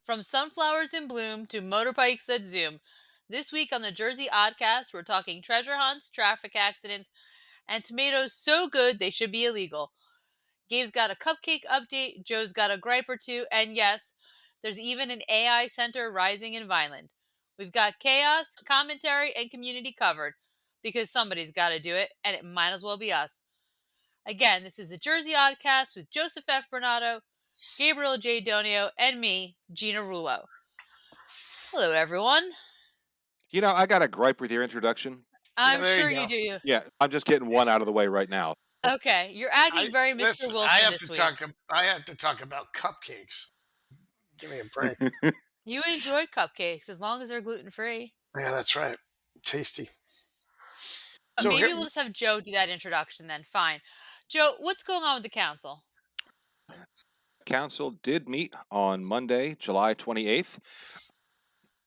From sunflowers in bloom to motorbikes that zoom. This week on the Jersey Oddcast, we're talking treasure hunts, traffic accidents, and tomatoes so good they should be illegal. Gabe's got a cupcake update, Joe's got a gripe or two, and yes, there's even an AI center rising in Vineland. We've got chaos, commentary, and community covered because somebody's got to do it, and it might as well be us. Again, this is the Jersey Oddcast with Joseph F. Berenato, Gabriel J. Donio, and me, Gina Rullo. Hello, everyone. I got a gripe with your introduction. I'm There sure you you go. do. Yeah, I'm just getting one out of the way right now. Okay, you're acting I very Mr. listen. I Wilson have this to week. talk. I have to talk about cupcakes. Give me a break. You enjoy cupcakes as long as they're gluten free. Yeah, that's right. Tasty. But So here, maybe we'll just have Joe do that introduction then. Fine. Joe, what's going on with the council? Council did meet on Monday, July 28th.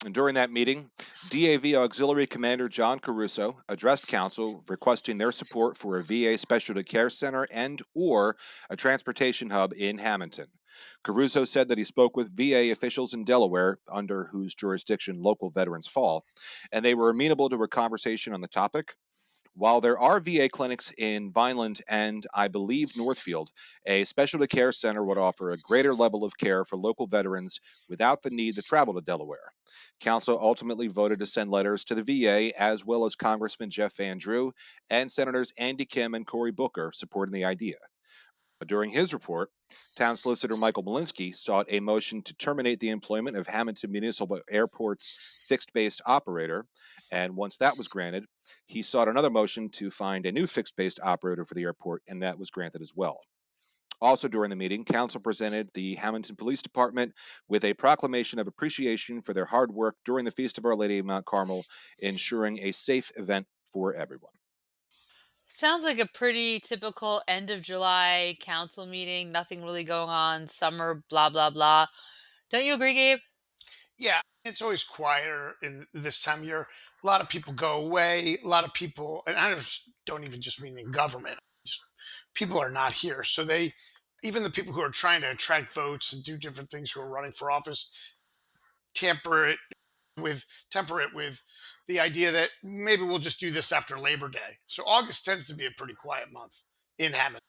And during that meeting, DAV Auxiliary Commander John Caruso addressed Council requesting their support for a VA Specialty Care Center and or a transportation hub in Hammonton. Caruso said that he spoke with VA officials in Delaware, under whose jurisdiction local veterans fall, and they were amenable to a conversation on the topic. While there are VA clinics in Vineland and, I believe, Northfield, a specialty care center would offer a greater level of care for local veterans without the need to travel to Delaware. Council ultimately voted to send letters to the VA, as well as Congressman Jeff Van Drew and Senators Andy Kim and Cory Booker supporting the idea. During his report, Town Solicitor Michael Malinsky sought a motion to terminate the employment of Hammonton Municipal Airport's fixed-based operator, and once that was granted, he sought another motion to find a new fixed-based operator for the airport, and that was granted as well. Also during the meeting, Council presented the Hammonton Police Department with a proclamation of appreciation for their hard work during the Feast of Our Lady of Mount Carmel, ensuring a safe event for everyone. Sounds like a pretty typical end of July council meeting. Nothing really going on. Summer, blah, blah, blah. Don't you agree, Gabe? yeah, it's always quieter in this time of year. A lot of people go away. A lot of people, and don't even just mean in government. Just people are not here, so even the people who are trying to attract votes and do different things who are running for office, temper it temper it with the idea that maybe we'll just do this after Labor Day. So August tends to be a pretty quiet month in Hammond.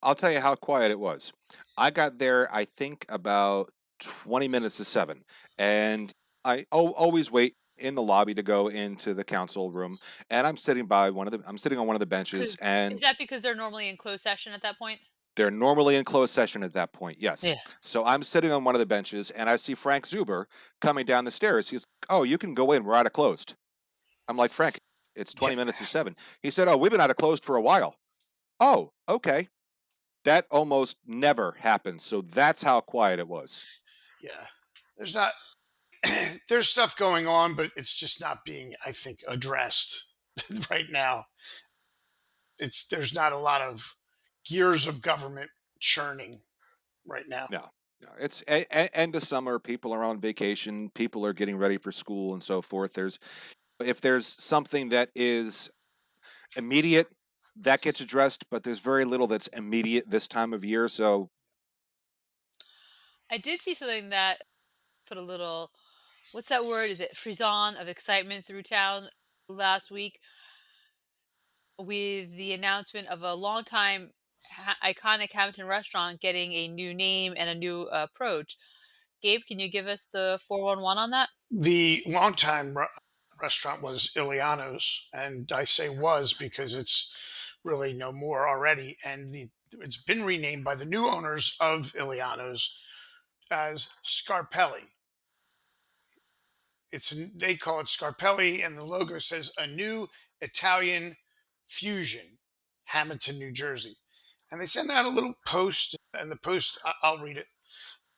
I'll tell you how quiet it was. I got there, I think, about 20 minutes to 7. And I always wait in the lobby to go into the council room. And I'm sitting I'm sitting on one of the benches, Is and that because they're normally in closed session at that point? they're normally in closed session at that point. Yes. Yeah. So I'm sitting on one of the benches, and I see Frank Zuber coming down the stairs. He's like, "Oh, you can go in. We're out of closed." I'm like, "Frank, it's 20 minutes to 7." He said, "Oh, we've been out of closed for a while." Oh, okay. That almost never happens. So that's how quiet it was. Yeah, there's not there's stuff going on, but it's just not being, I think, addressed right now. There's not a lot of gears of government churning right now. No, no. It's end of summer. People are on vacation. People are getting ready for school and so forth. If there's something that is immediate, that gets addressed, but there's very little that's immediate this time of year. So I did see something that put a little, what's that word? Is it frisson of excitement through town last week with the announcement of a longtime iconic Hamilton restaurant getting a new name and a new approach. Gabe, can you give us the 411 on that? The longtime restaurant was Iliano's, and I say was because it's really no more already. And it's been renamed by the new owners of Iliano's as Scarpelli. They call it Scarpelli, and the logo says a new Italian fusion, Hammonton, New Jersey. And they send out a little post, and the post, I'll read it.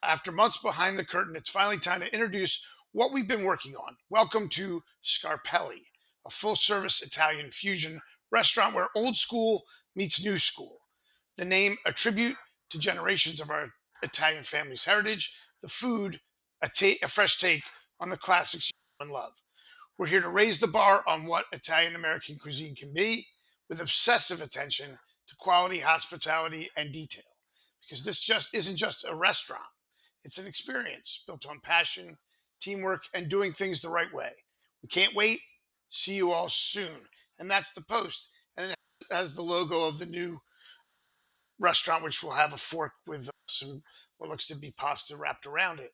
After months behind the curtain, it's finally time to introduce what we've been working on. Welcome to Scarpelli, a full-service Italian fusion restaurant where old school meets new school. The name, a tribute to generations of our Italian family's heritage. The food, a fresh take on the classics you know and love. We're here to raise the bar on what Italian American cuisine can be, with obsessive attention to quality, hospitality, and detail. Because this just isn't just a restaurant. It's an experience built on passion, teamwork, and doing things the right way. We can't wait. See you all soon. And that's the post. And it has the logo of the new restaurant, which will have a fork with some what looks to be pasta wrapped around it.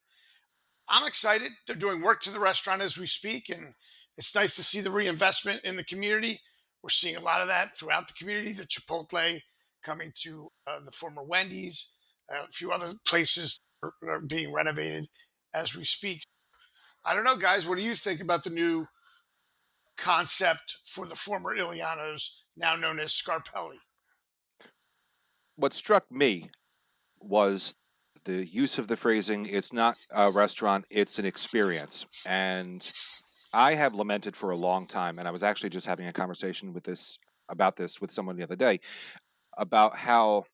I'm excited. They're doing work to the restaurant as we speak, and it's nice to see the reinvestment in the community. We're seeing a lot of that throughout the community. The Chipotle coming to the former Wendy's, a few other places are being renovated as we speak. I don't know, guys. What do you think about the new concept for the former Iliano's, now known as Scarpelli? What struck me was the use of the phrasing, it's not a restaurant, it's an experience. And I have lamented for a long time, and I was actually just having a conversation about this with someone the other day, about how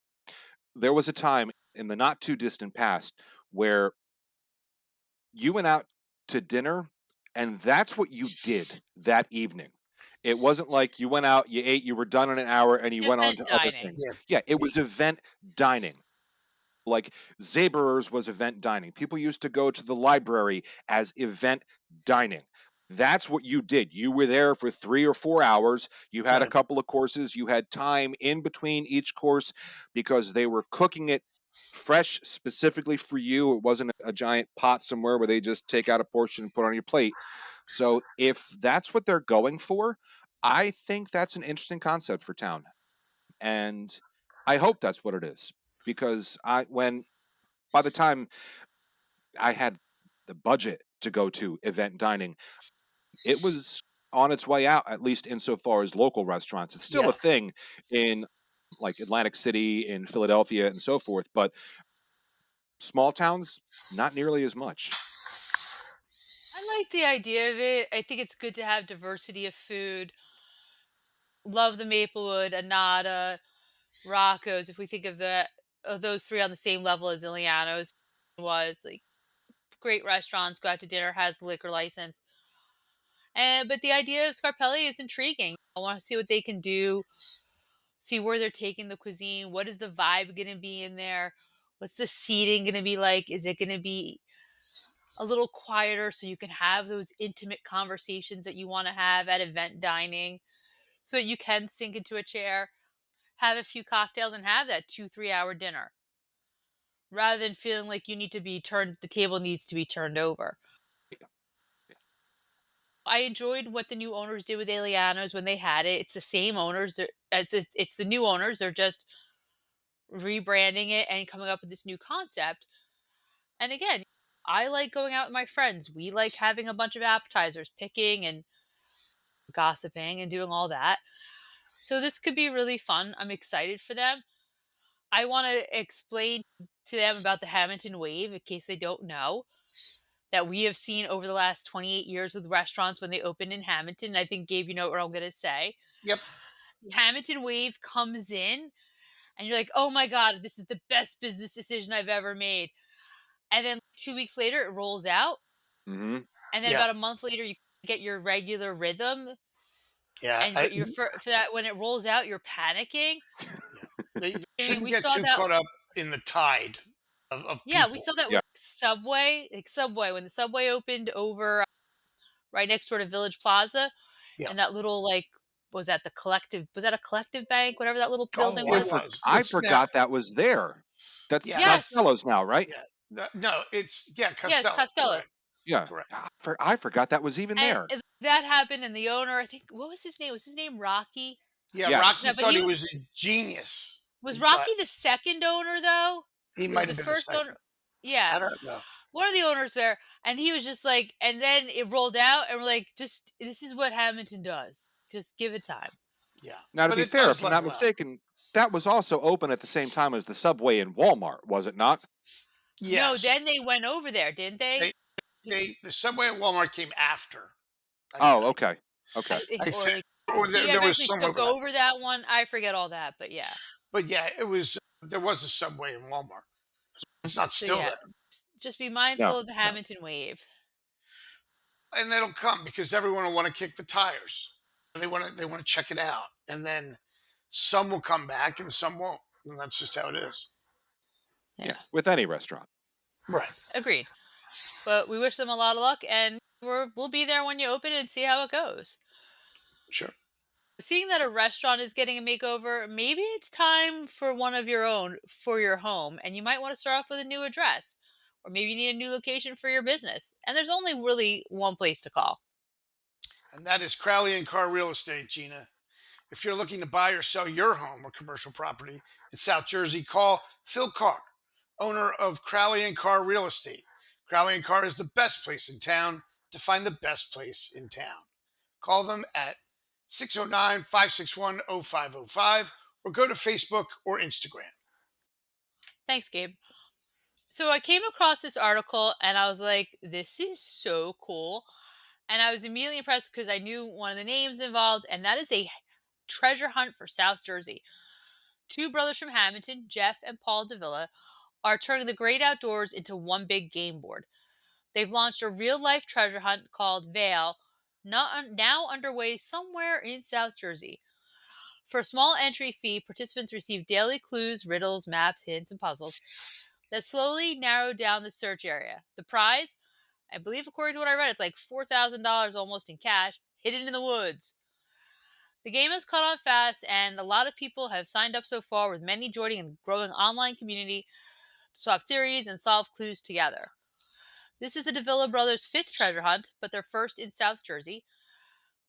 there was a time in the not too distant past where you went out to dinner and that's what you did that evening. It wasn't like you went out, you ate, you were done in an hour, and you went on Event to other dining. things. Yeah, it was event dining. Like Zaberers was event dining. People used to go to the library as event dining. That's what you did. You were there for 3 or 4 hours. You had a Right. couple of courses. You had time in between each course because they were cooking it fresh specifically for you. It wasn't a giant pot somewhere where they just take out a portion and put on your plate. So if that's what they're going for, I think that's an interesting concept for town. And I hope that's what it is because by the time I had the budget to go to event dining, it was on its way out, at least insofar as local restaurants. It's still Yeah. a thing in like Atlantic City, in Philadelphia, and so forth, but small towns, not nearly as much. I like the idea of it. I think it's good to have diversity of food. Love the Maplewood, Anada, Rocco's. If we think of those three on the same level as Iliano's was, like, great restaurants, go out to dinner, has the liquor license. And but the idea of Scarpelli is intriguing. I want to see what they can do, see where they're taking the cuisine. What is the vibe going to be in there? What's the seating going to be like? Is it going to be a little quieter so you can have those intimate conversations that you want to have at event dining so that you can sink into a chair, have a few cocktails, and have that 2, 3 hour dinner rather than feeling like you need to be turned, the table needs to be turned over. I enjoyed what the new owners did with Eliano's when they had it. It's the same owners, it's the new owners. They're just rebranding it and coming up with this new concept. And again, I like going out with my friends. We like having a bunch of appetizers, picking and gossiping and doing all that. So this could be really fun. I'm excited for them. I want to explain to them about the Hammonton wave in case they don't know that we have seen over the last 28 years with restaurants when they open in Hammonton. I think, Gabe, you know what I'm going to say. Yep. The Hammonton wave comes in, and you're like, oh my God, this is the best business decision I've ever made. And then 2 weeks later, it rolls out. Mm-hmm. And then Yeah. about a month later, you get your regular rhythm. Yeah. And but you're for that when it rolls out, you're panicking. They I mean, shouldn't we get saw too that. caught up in the tide of Yeah, we people. saw that Yeah. with Subway. Like Subway, when the Subway opened over right next door to Village Plaza, Yeah. and that little like was that the collective? Was that a collective bank? Whatever that little building Oh, I, it was. for, was. I It's now. forgot that was there. That's Yeah. Yes, Costello's now, right? Yeah. No, it's yes, Costello. Costello's. Correct. Yeah. Correct. I forgot that was even And there. that happened, and the owner, I think, what was his name? Was his name Rocky? Yeah. Yes. Rocky No, but thought he was a genius. was He thought Rocky the second owner though? he It was might the have been the first owner. second. Yeah, I don't know. one of the owners there, and he was just like, and then it rolled out, and we're like, just this is what Hamilton does. Just give it time. Yeah. Now, to But be it fair, does if I'm not level out. mistaken, that was also open at the same time as the Subway in Walmart, was it not? No, Yes. then they went over there, didn't they? They the Subway at Walmart came after, I Oh, think. okay. Okay. I think, I or think or he there was eventually some took overlap. over that one. I forget all that, but yeah. But yeah, it was there was a Subway in Walmart. It's not So still yeah, there. just be mindful No, of the no. Hamilton wave. And it'll come because everyone will want to kick the tires. They want to check it out. And then some will come back and some won't. And that's just how it is. Yeah. Yeah, with any restaurant. Right. Agreed. But we wish them a lot of luck, and we'll be there when you open it and see how it goes. Sure. Seeing that a restaurant is getting a makeover, maybe it's time for one of your own for your home, and you might want to start off with a new address. Or maybe you need a new location for your business. And there's only really one place to call. And that is Crowley and Carr Real Estate, Gina. If you're looking to buy or sell your home or commercial property in South Jersey, call Phil Carr, owner of Crowley and Carr Real Estate. Crowley and Carr is the best place in town to find the best place in town. Call them at 609 561 0505 or go to Facebook or Instagram. Thanks, Gabe. So I came across this article and I was like, this is so cool. And I was immediately impressed because I knew one of the names involved, and that is a treasure hunt for South Jersey. Two brothers from Hammonton, Jeff and Paul Davila, are turning the great outdoors into one big game board. They've launched a real life treasure hunt called Vale, now underway somewhere in South Jersey. For a small entry fee, participants receive daily clues, riddles, maps, hints, and puzzles that slowly narrow down the search area. The prize, I believe, according to what I read, it's like $4,000 almost in cash, hidden in the woods. The game has caught on fast, and a lot of people have signed up so far, with many joining a growing online community to swap theories and solve clues together. This is the Davila brothers' fifth treasure hunt, but their first in South Jersey.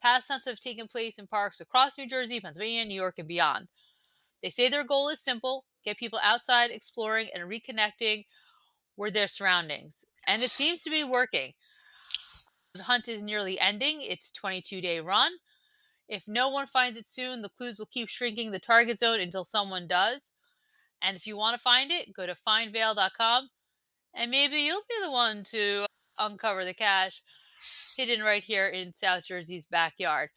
Past hunts have taken place in parks across New Jersey, Pennsylvania, New York, and beyond. They say their goal is simple: get people outside, exploring, and reconnecting with their surroundings. And it seems to be working. The hunt is nearly ending its 22-day run. If no one finds it soon, the clues will keep shrinking the target zone until someone does. And if you want to find it, go to findvale.com, and maybe you'll be the one to uncover the cache hidden right here in South Jersey's backyard.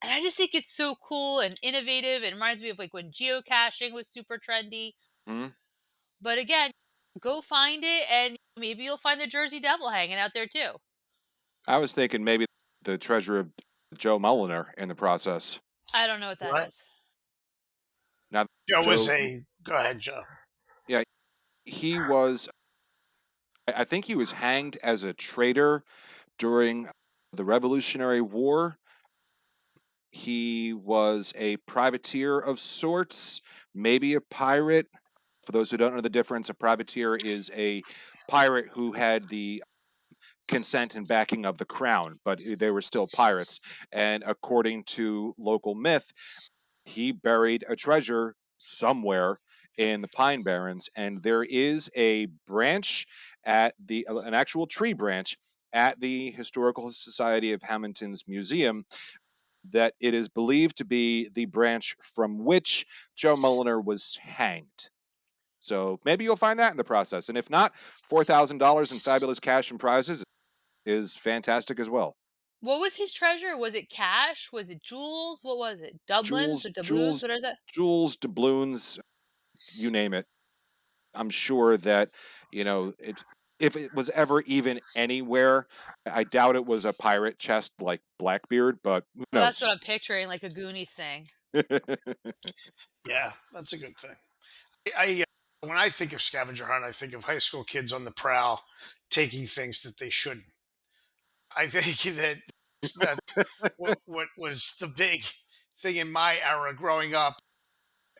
And I just think it's so cool and innovative. It reminds me of like when geocaching was super trendy. Hmm? But again, go find it, and maybe you'll find the Jersey Devil hanging out there too. I was thinking maybe the treasure of Joe Mulliner in the process. I don't know what that What? is. Now, Joe was Joe, a. Go ahead, Joe. yeah, he was, I think he was hanged as a traitor during the Revolutionary War. He was a privateer of sorts, maybe a pirate. For those who don't know the difference, a privateer is a pirate who had the consent and backing of the crown, but they were still pirates. And according to local myth, he buried a treasure somewhere in the Pine Barrens, and there is a branch at an actual tree branch at the Historical Society of Hammonton's museum that it is believed to be the branch from which Joe Mulliner was hanged. So maybe you'll find that in the process. And if not, $4,000 in fabulous cash and prizes is fantastic as well. What was his treasure? Was it cash? Was it jewels? What was it? Doublins Jewels, or doubloons? jewels, What are that? jewels, doubloons, you name it. I'm sure that, if it was ever even anywhere, I doubt it was a pirate chest like Blackbeard, but who Well, that's knows? what I'm picturing, like a Goonies thing. Yeah, that's a good thing. When I think of scavenger hunt, I think of high school kids on the prowl taking things that they shouldn't. I think that what was the big thing in my era growing up,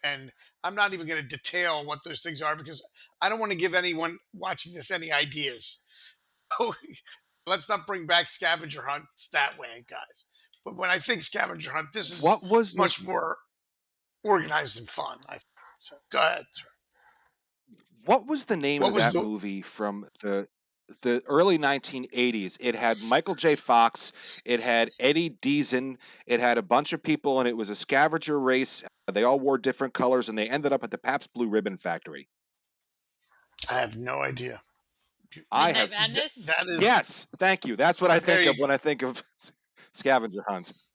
and I'm not even going to detail what those things are because I don't want to give anyone watching this any ideas. Let's not bring back scavenger hunts that way, guys. But when I think scavenger hunt, this is what was the much more organized and fun. I think. So go ahead. Sir. what was the name What of was that the movie from the early 1980s? It had Michael J. Fox, it had Eddie Deason, it had a bunch of people, and it was a scavenger race. They all wore different colors, and they ended up at the Pabst Blue Ribbon Factory. I have no idea. I Midnight have Madness? That is Yes, thank you. That's what I there. think of when I think of scavenger hunts.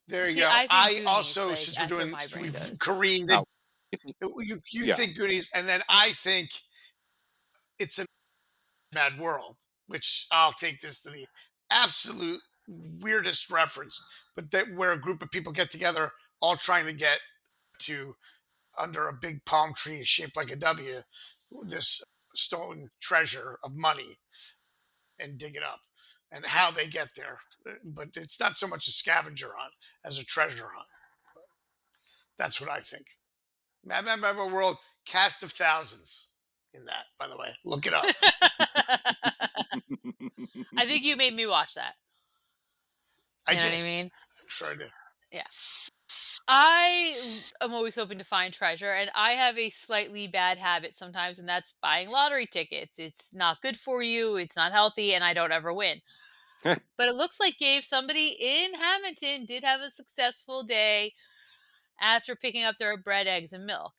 There you See, go. I think I Goonies. also, Like, since that's where my brain we've goes. careened it, Oh, you yeah. think Goonies, and then I think it's a mad world, which I'll take this to the absolute weirdest reference, but that where a group of people get together, all trying to get to under a big palm tree shaped like a W, this stolen treasure of money and dig it up and how they get there. But it's not so much a scavenger hunt as a treasure hunt. That's what I think. Mad Mad Mad World, cast of thousands in that, by the way. Look it up. I think you made me watch that. I You know what did. I mean? I'm sure I did. Yeah. am always hoping to find treasure, and I have a slightly bad habit sometimes, and that's buying lottery tickets. It's not good for you, it's not healthy, and I don't ever win. But it looks like, Gabe, somebody in Hammonton did have a successful day after picking up their bread, eggs, and milk.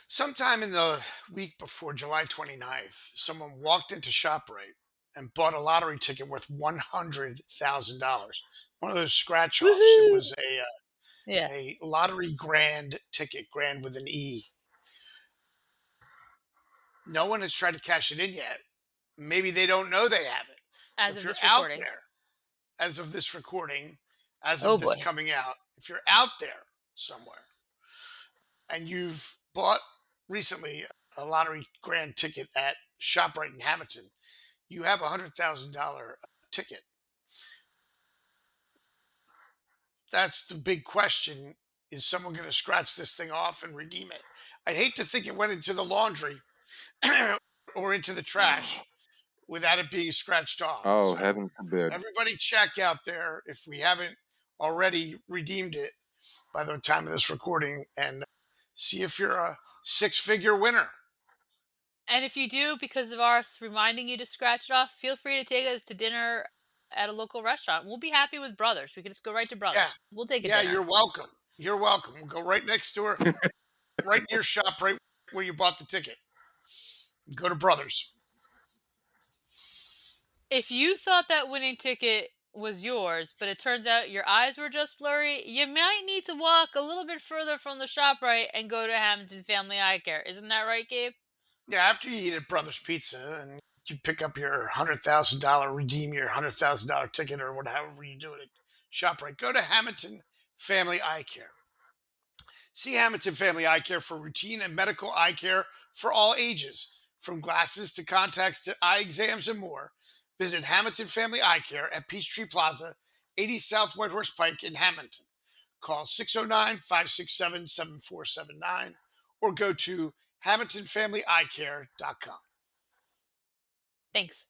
Sometime in the week before July 29th, someone walked into ShopRite and bought a lottery ticket worth $100,000. One of those scratch offs. It Woohoo! was Yeah. a lottery grand ticket, grand with an E. No one has tried to cash it in yet. Maybe they don't know they have it. So As if of you're this out recording. there, as of this recording, as Oh of this boy. coming out, if you're out there somewhere and you've bought recently a lottery grand ticket at ShopRite in Hammonton, you have $100,000 ticket. That's the big question. Is someone going to scratch this thing off and redeem it? I hate to think it went into the laundry or into the trash without it being scratched off. Oh, So heaven forbid. everybody check out there if we haven't already redeemed it by the time of this recording and see if you're a six-figure winner. And if you do, because of us reminding you to scratch it off, feel free to take us to dinner at a local restaurant. We'll be happy with Brothers. We can just go right to Yeah. Brothers. We'll take a Yeah, dinner. you're welcome. You're welcome. We'll go right next door, right in your shop, right where you bought the ticket. Go to Brothers. If you thought that winning ticket was yours, but it turns out your eyes were just blurry, you might need to walk a little bit further from the shop right and go to Hammonton Family Eye Care. Isn't that right, Gabe? Yeah, after you eat at Brothers Pizza and you pick up your $100,000, redeem your $100,000 ticket or whatever you do it at ShopRite, go to Hammonton Family Eye Care. See Hammonton Family Eye Care for routine and medical eye care for all ages, from glasses to contacts to eye exams and more. Visit Hammonton Family Eye Care at Peachtree Plaza, 80 South Whitehorse Pike in Hammonton. Call 609-567-7479 or go to hammontonfamilyeyecare.com. Thanks.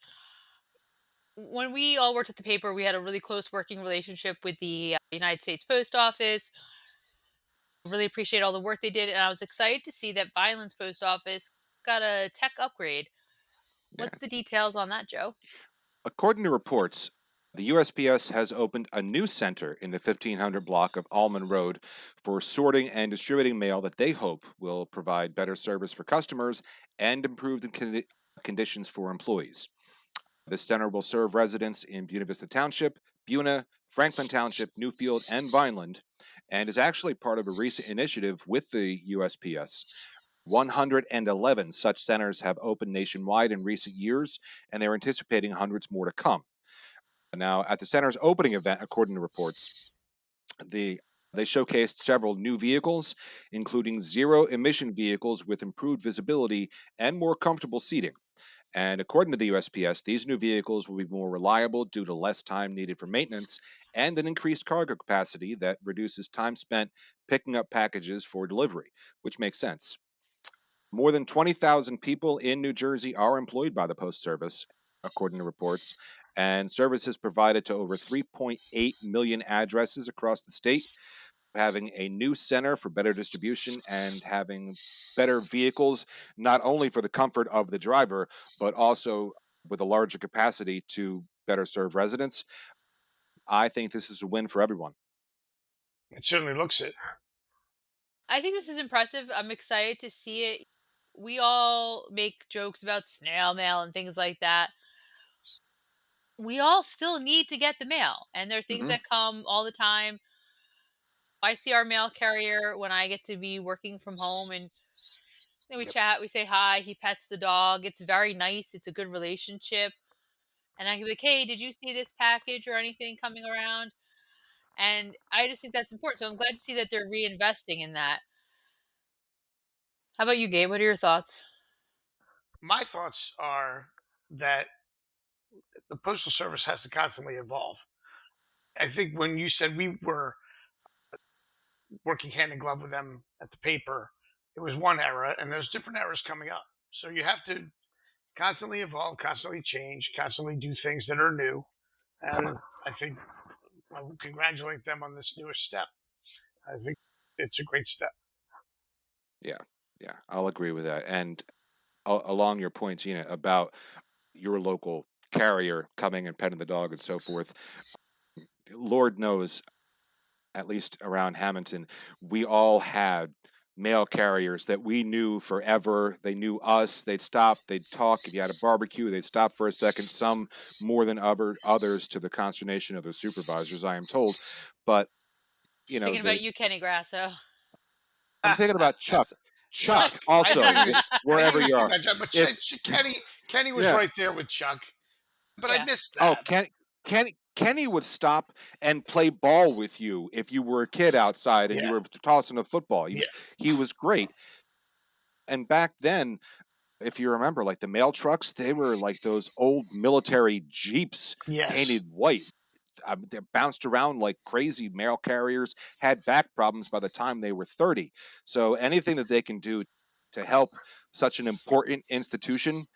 When we all worked at the paper, we had a really close working relationship with the United States Post Office. Really appreciate all the work they did, and I was excited to see that Vineland's post office got a tech upgrade. Yeah. What's the details on that, Joe? According to reports, the USPS has opened a new center in the 1500 block of Almond Road for sorting and distributing mail that they hope will provide better service for customers and improve the conditions for employees. This center will serve residents in Buena Vista Township, Buena, Franklin Township, Newfield, and Vineland, and is actually part of a recent initiative with the USPS. 111 such centers have opened nationwide in recent years, and they're anticipating hundreds more to come. Now, at the center's opening event, according to reports, they showcased several new vehicles, including zero-emission vehicles with improved visibility and more comfortable seating. And according to the USPS, these new vehicles will be more reliable due to less time needed for maintenance and an increased cargo capacity that reduces time spent picking up packages for delivery, which makes sense. More than 20,000 people in New Jersey are employed by the Post Service, according to reports, and services provided to over 3.8 million addresses across the state. Having a new center for better distribution and having better vehicles, not only for the comfort of the driver, but also with a larger capacity to better serve residents. I think this is a win for everyone. It certainly looks it. I think this is impressive. I'm excited to see it. We all make jokes about snail mail and things like that. We all still need to get the mail, and there are things Mm-hmm. that come all the time. I see our mail carrier when I get to be working from home, and then we Yep. chat, we say hi, he pets the dog. It's very nice. It's a good relationship. And I can be like, hey, did you see this package or anything coming around? And I just think that's important. So I'm glad to see that they're reinvesting in that. How about you, Gabe? What are your thoughts? my thoughts are that the Postal Service has to constantly evolve. I think when you said we were working hand in glove with them at the paper, it was one era, and there's different eras coming up. So you have to constantly evolve, constantly change, constantly do things that are new. And I think I would congratulate them on this newest step. I think it's a great step. Yeah, yeah, I'll agree with that. And along your point, Gina, about your local carrier coming and petting the dog and so forth, Lord knows, at least around Hammonton, we all had mail carriers that we knew forever. They knew us. They'd stop. They'd talk. If you had a barbecue, they'd stop for a second. Some more than others, to the consternation of the supervisors, I am told. But you know, Thinking about you, Kenny Grasso. I'm thinking about Chuck. Chuck, Chuck, I know also, you. I know wherever you you think are. about Chuck, but If Kenny was Yeah. right there with Chuck. But I Yeah. missed Oh, that. Kenny would stop and play ball with you if you were a kid outside and you Yeah, were tossing a football. yeah, He was great. And back then, if you remember, like the mail trucks, they were like those old military Jeeps yes. painted white. They bounced around like crazy. Mail carriers had back problems by the time they were 30. So anything that they can do to help such an important institution,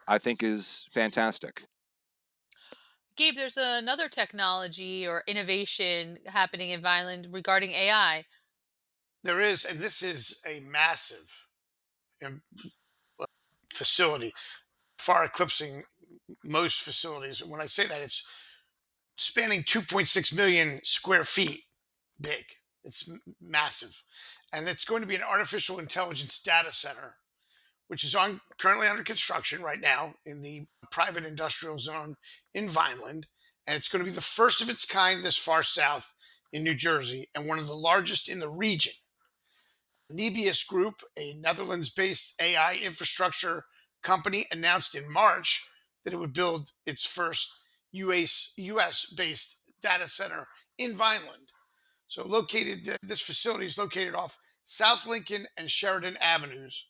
I think, is fantastic. Gabe, there's another technology or innovation happening in Vineland regarding AI. There is, and this is a massive um, facility, far eclipsing most facilities. And when I say that, it's spanning 2.6 million square feet big. It's massive. And it's going to be an artificial intelligence data center, which is currently under construction right now in the private industrial zone in Vineland. And it's going to be the first of its kind this far south in New Jersey and one of the largest in the region. Nebius Group, a Netherlands based AI infrastructure company, announced in March that it would build its first US based data center in Vineland. So, this facility is located off South Lincoln and Sheridan Avenues,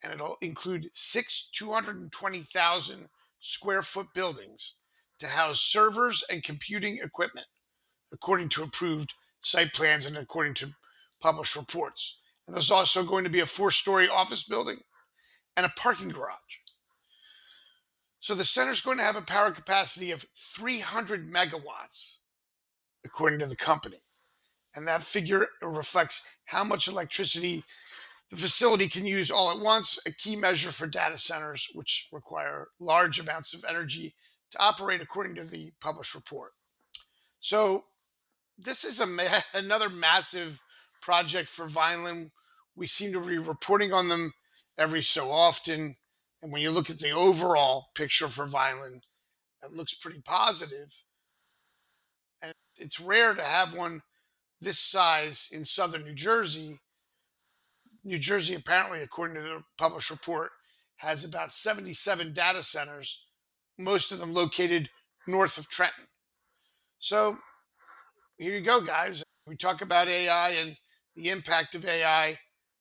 and it'll include six 220,000 square foot buildings to house servers and computing equipment, according to approved site plans and according to published reports. And there's also going to be a 4-story office building and a parking garage. So the center is going to have a power capacity of 300 megawatts, according to the company. And that figure reflects how much electricity the facility can use all at once, a key measure for data centers, which require large amounts of energy to operate, according to the published report. So this is another massive project for Vineland. We seem to be reporting on them every so often. And when you look at the overall picture for Vineland, it looks pretty positive. And it's rare to have one this size in southern New Jersey. New Jersey, apparently, according to the published report, has about 77 data centers, most of them located north of Trenton. So here you go, guys. We talk about AI and the impact of AI.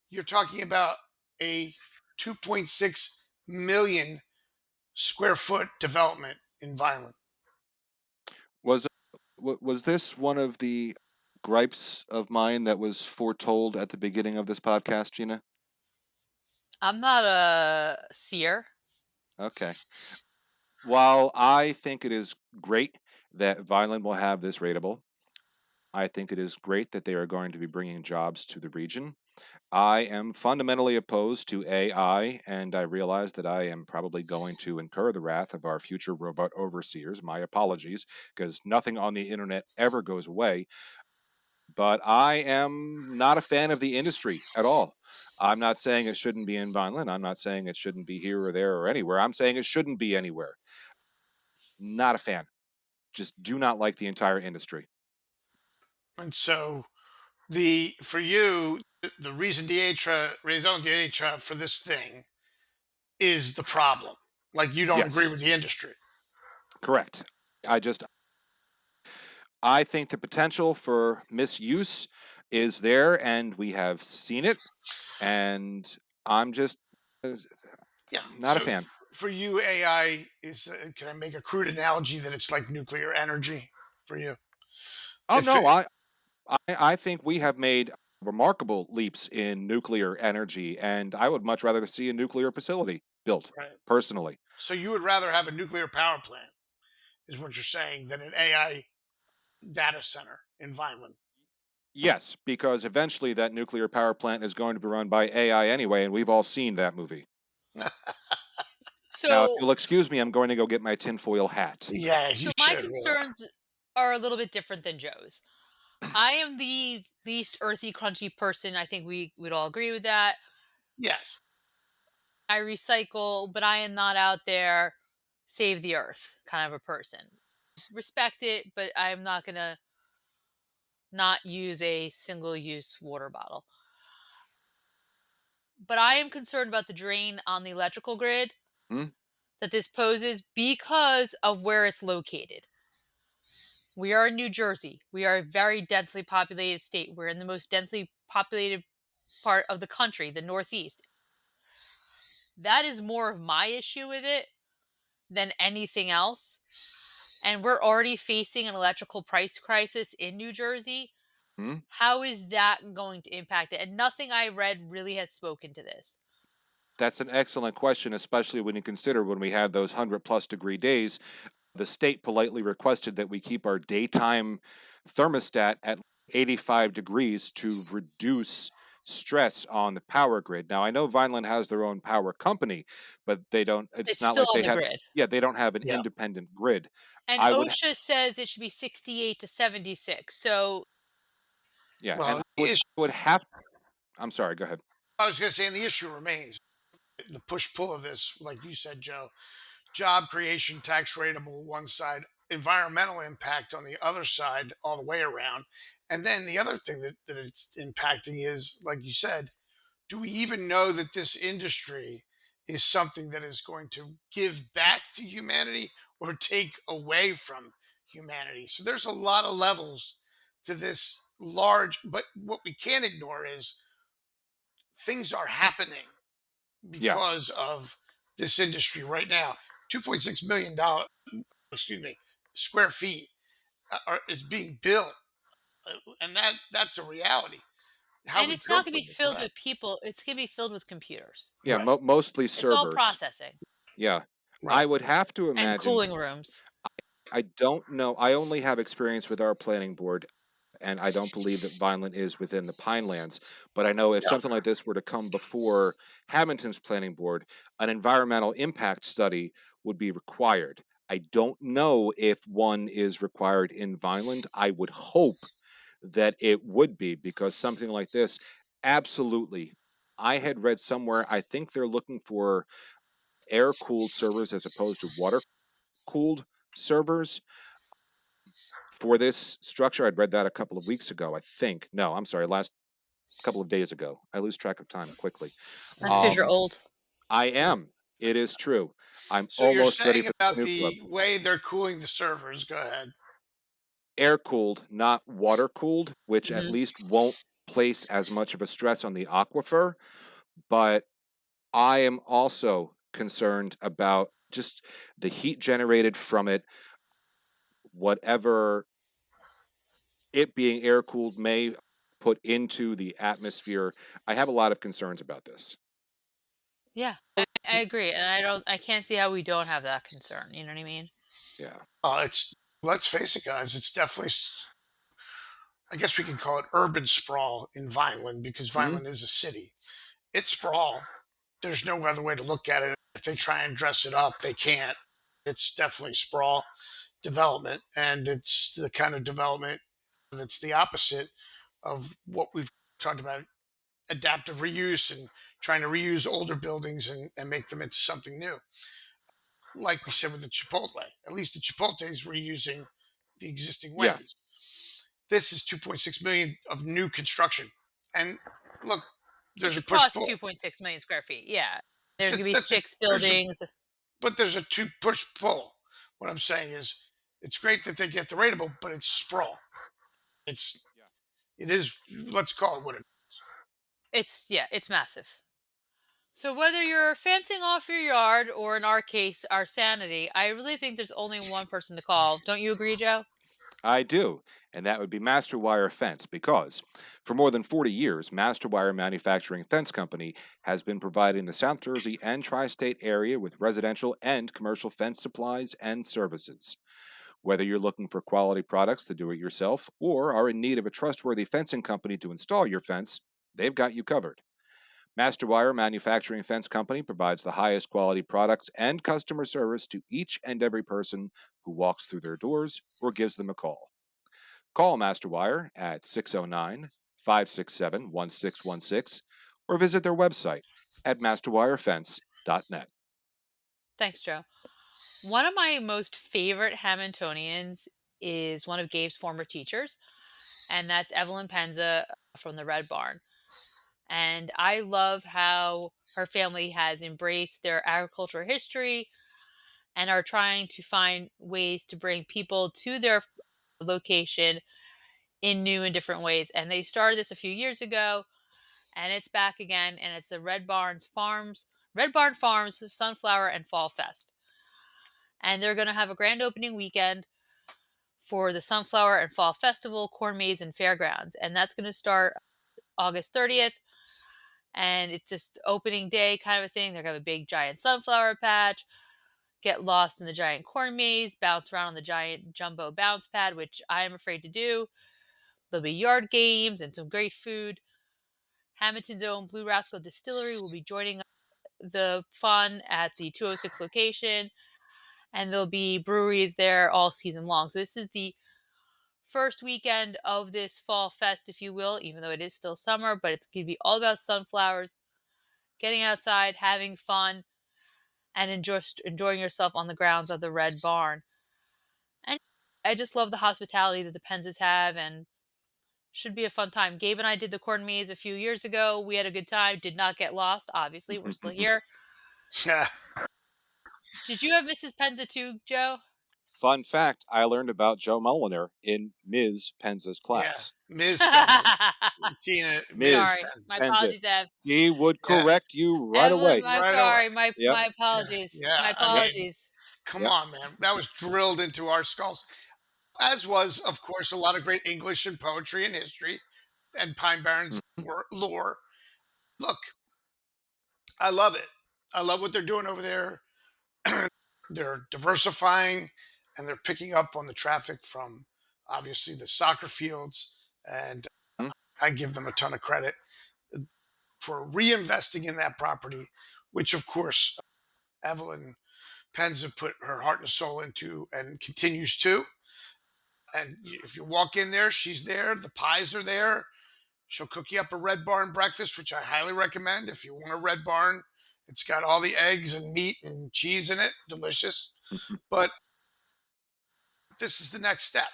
You're talking about a 2.6 million square foot development in Vineland. Was was this one of the gripes of mine that was foretold at the beginning of this podcast, Gina? I'm not a seer. Okay. While I think it is great that Vineland will have this rateable, I think it is great that they are going to be bringing jobs to the region. I am fundamentally opposed to AI, and I realize that I am probably going to incur the wrath of our future robot overseers. My apologies, because nothing on the internet ever goes away. But I am not a fan of the industry at all. I'm not saying it shouldn't be in Vineland. I'm not saying it shouldn't be here or there or anywhere. I'm saying it shouldn't be anywhere. Not a fan. Just do not like the entire industry. And so for you, the reason raison d'etre for this thing is the problem. Like you don't agree Yes, with the industry. correct. I just I think the potential for misuse is there, and we have seen it. And I'm just Yeah. Not a So fan. for you, AI is. Can I make a crude analogy that it's like nuclear energy for you? Oh If it, no, I think we have made remarkable leaps in nuclear energy, and I would much rather see a nuclear facility built, right. personally. So you would rather have a nuclear power plant, is what you're saying, than an AI data center in Vineland. Yes, because eventually that nuclear power plant is going to be run by AI anyway, and we've all seen that movie. Now, if So, you'll excuse me, I'm going to go get my tinfoil hat. Yeah, you so my should really. concerns are a little bit different than Joe's. I am the least earthy, crunchy person. I think we would all agree with that. Yes. I recycle, but I am not out there save the earth kind of a person. Respect it, but I'm not gonna not use a single use water bottle. But I am concerned about the drain on the electrical grid Hmm? that this poses because of where it's located. We are in New Jersey. We are a very densely populated state. We're in the most densely populated part of the country, the Northeast. That is more of my issue with it than anything else. And we're already facing an electrical price crisis in New Jersey. Hmm? How is that going to impact it? And nothing I read really has spoken to this. That's an excellent question, especially when you consider when we had those 100-plus-degree days. The state politely requested that we keep our daytime thermostat at 85 degrees to reduce stress on the power grid. Now, I know Vineland has their own power company, but they don't, it's It's not still like on they the have, grid. yeah, they don't have an Yeah. independent grid. And I would, OSHA says it should be 68 to 76. So, yeah, and Well, I would have, I'm sorry, go ahead. I was going to say, and the issue remains the push pull of this, like you said, Joe, job creation, tax rateable one side, environmental impact on the other side, all the way around. And then the other thing that it's impacting is, like you said, do we even know that this industry is something that is going to give back to humanity or take away from humanity? So there's a lot of levels to this large, but what we can't ignore is things are happening Yeah, because of this industry right now. $2.6 million, excuse me, square feet is being built, and that's a reality. How and we it's not cope going to be with it, filled right? with people, it's going to be filled with computers. yeah, Right, mostly It's all servers. processing Yeah, right. I would have to and imagine. cooling rooms. I don't know. I only have experience with our planning board, and I don't believe that Vineland is within the Pinelands. But I know if Yeah. something like this were to come before Hammonton's planning board, an environmental impact study would be required. I don't know if one is required in Vineland. I would hope that it would be because something like this, absolutely. I had read somewhere, I think they're looking for air cooled servers as opposed to water cooled servers for this structure. I'd read that a couple of weeks ago, I think. No, I'm sorry, last couple of days ago. I lose track of time quickly. That's Mhm. because you're Um, old. I am. It is true. I'm So you're almost ready saying for about the new club. the way they're cooling the servers? Go ahead. Air cooled, not water cooled, which at Hmm. least won't place as much of a stress on the aquifer. But I am also concerned about just the heat generated from it, whatever it being air cooled may put into the atmosphere. I have a lot of concerns about this. Yeah, I agree. And I can't see how we don't have that concern. You know what I mean? Yeah. It's let's face it, guys. It's definitely. I guess we could call it urban sprawl in Vineland because Mhm. Vineland is a city. It's sprawl. There's no other way to look at it. If they try and dress it up, they can't. It's definitely sprawl development, and it's the kind of development that's the opposite of what we've talked about, adaptive reuse and trying to reuse older buildings and make them into something new. Like we said with the Chipotle, at least the Chipotle is reusing the existing Yeah. Wendy's. This is 2.6 million of new construction. And look, there's Which a push across pull. 2.6 million square feet. Yeah. That's There's a, going to be that's a, six there's a, buildings. but there's a two push pull. What I'm saying is, it's great that they get the rateable, but it's sprawl. It's it is. Let's call it what it. Yeah, it's massive. So whether you're fencing off your yard or in our case, our sanity, I really think there's only one person to call. Don't you agree, Joe? I do, and that would be Masterwire Fence, because for more than 40 years, Masterwire Manufacturing Fence Company has been providing the South Jersey and tri state area with residential and commercial fence supplies and services. Whether you're looking for quality products to do it yourself or are in need of a trustworthy fencing company to install your fence, they've got you covered. Masterwire Manufacturing Fence Company provides the highest quality products and customer service to each and every person who walks through their doors or gives them a call. Call Masterwire at 609 567 1616 or visit their website at masterwirefence.net. Thanks, Joe. One of my most favorite Hammontonians is one of Gabe's former teachers, and that's Evelyn Penza from the Red Barn. And I love how her family has embraced their agricultural history and are trying to find ways to bring people to their location in new and different ways. And they started this a few years ago, and it's back again, and it's the Red Barn Farms Sunflower and Fall Fest. And they're going to have a grand opening weekend for the Sunflower and Fall Festival, Corn Maze, and Fairgrounds. And that's going to start August 30th. And it's just opening day kind of a thing. They're going to have a big giant sunflower patch, get lost in the giant corn maze, bounce around on the giant jumbo bounce pad, which I am afraid to do. There'll be yard games and some great food. Hammonton's own Blue Rascal Distillery will be joining the fun at the 206 location, and there'll be breweries there all season long. So this is the first weekend of this fall fest, if you will, even though it is still summer, but it's going to be all about sunflowers, getting outside, having fun, and enjoying yourself on the grounds of the Red Barn. And I just love the hospitality that the Penzas have, and should be a fun time. Gabe and I did the corn maze a few years ago. We had a good time. Did not get lost. Obviously, we're still here. Yeah, Did you have Mrs. Penza too, Joe? Fun fact, I learned about Joe Mulliner in Ms. Penza's yeah. class. Ms. Penza, Gina, Ms. Ms. Sorry, Penza. my Penza. apologies, Ev. He would Yeah, correct you right Evelyn, away. I'm right away. sorry. My Yep. my Yeah, apologies. yeah. My I Yep. mean, apologies. come Yep. on, man. That was drilled into our skulls, as was, of course, a lot of great English and poetry and history and Pine Barrens lore. Look, I love it. I love what they're doing over there. They're diversifying and they're picking up on the traffic from obviously the soccer fields. And Mhm. I give them a ton of credit for reinvesting in that property, which, of course, Evelyn Penza put her heart and soul into and continues to. And if you walk in there, she's there. The pies are there. She'll cook you up a Red Barn breakfast, which I highly recommend. If you want a Red Barn, it's got all the eggs and meat and cheese in it. Delicious. But this is the next step.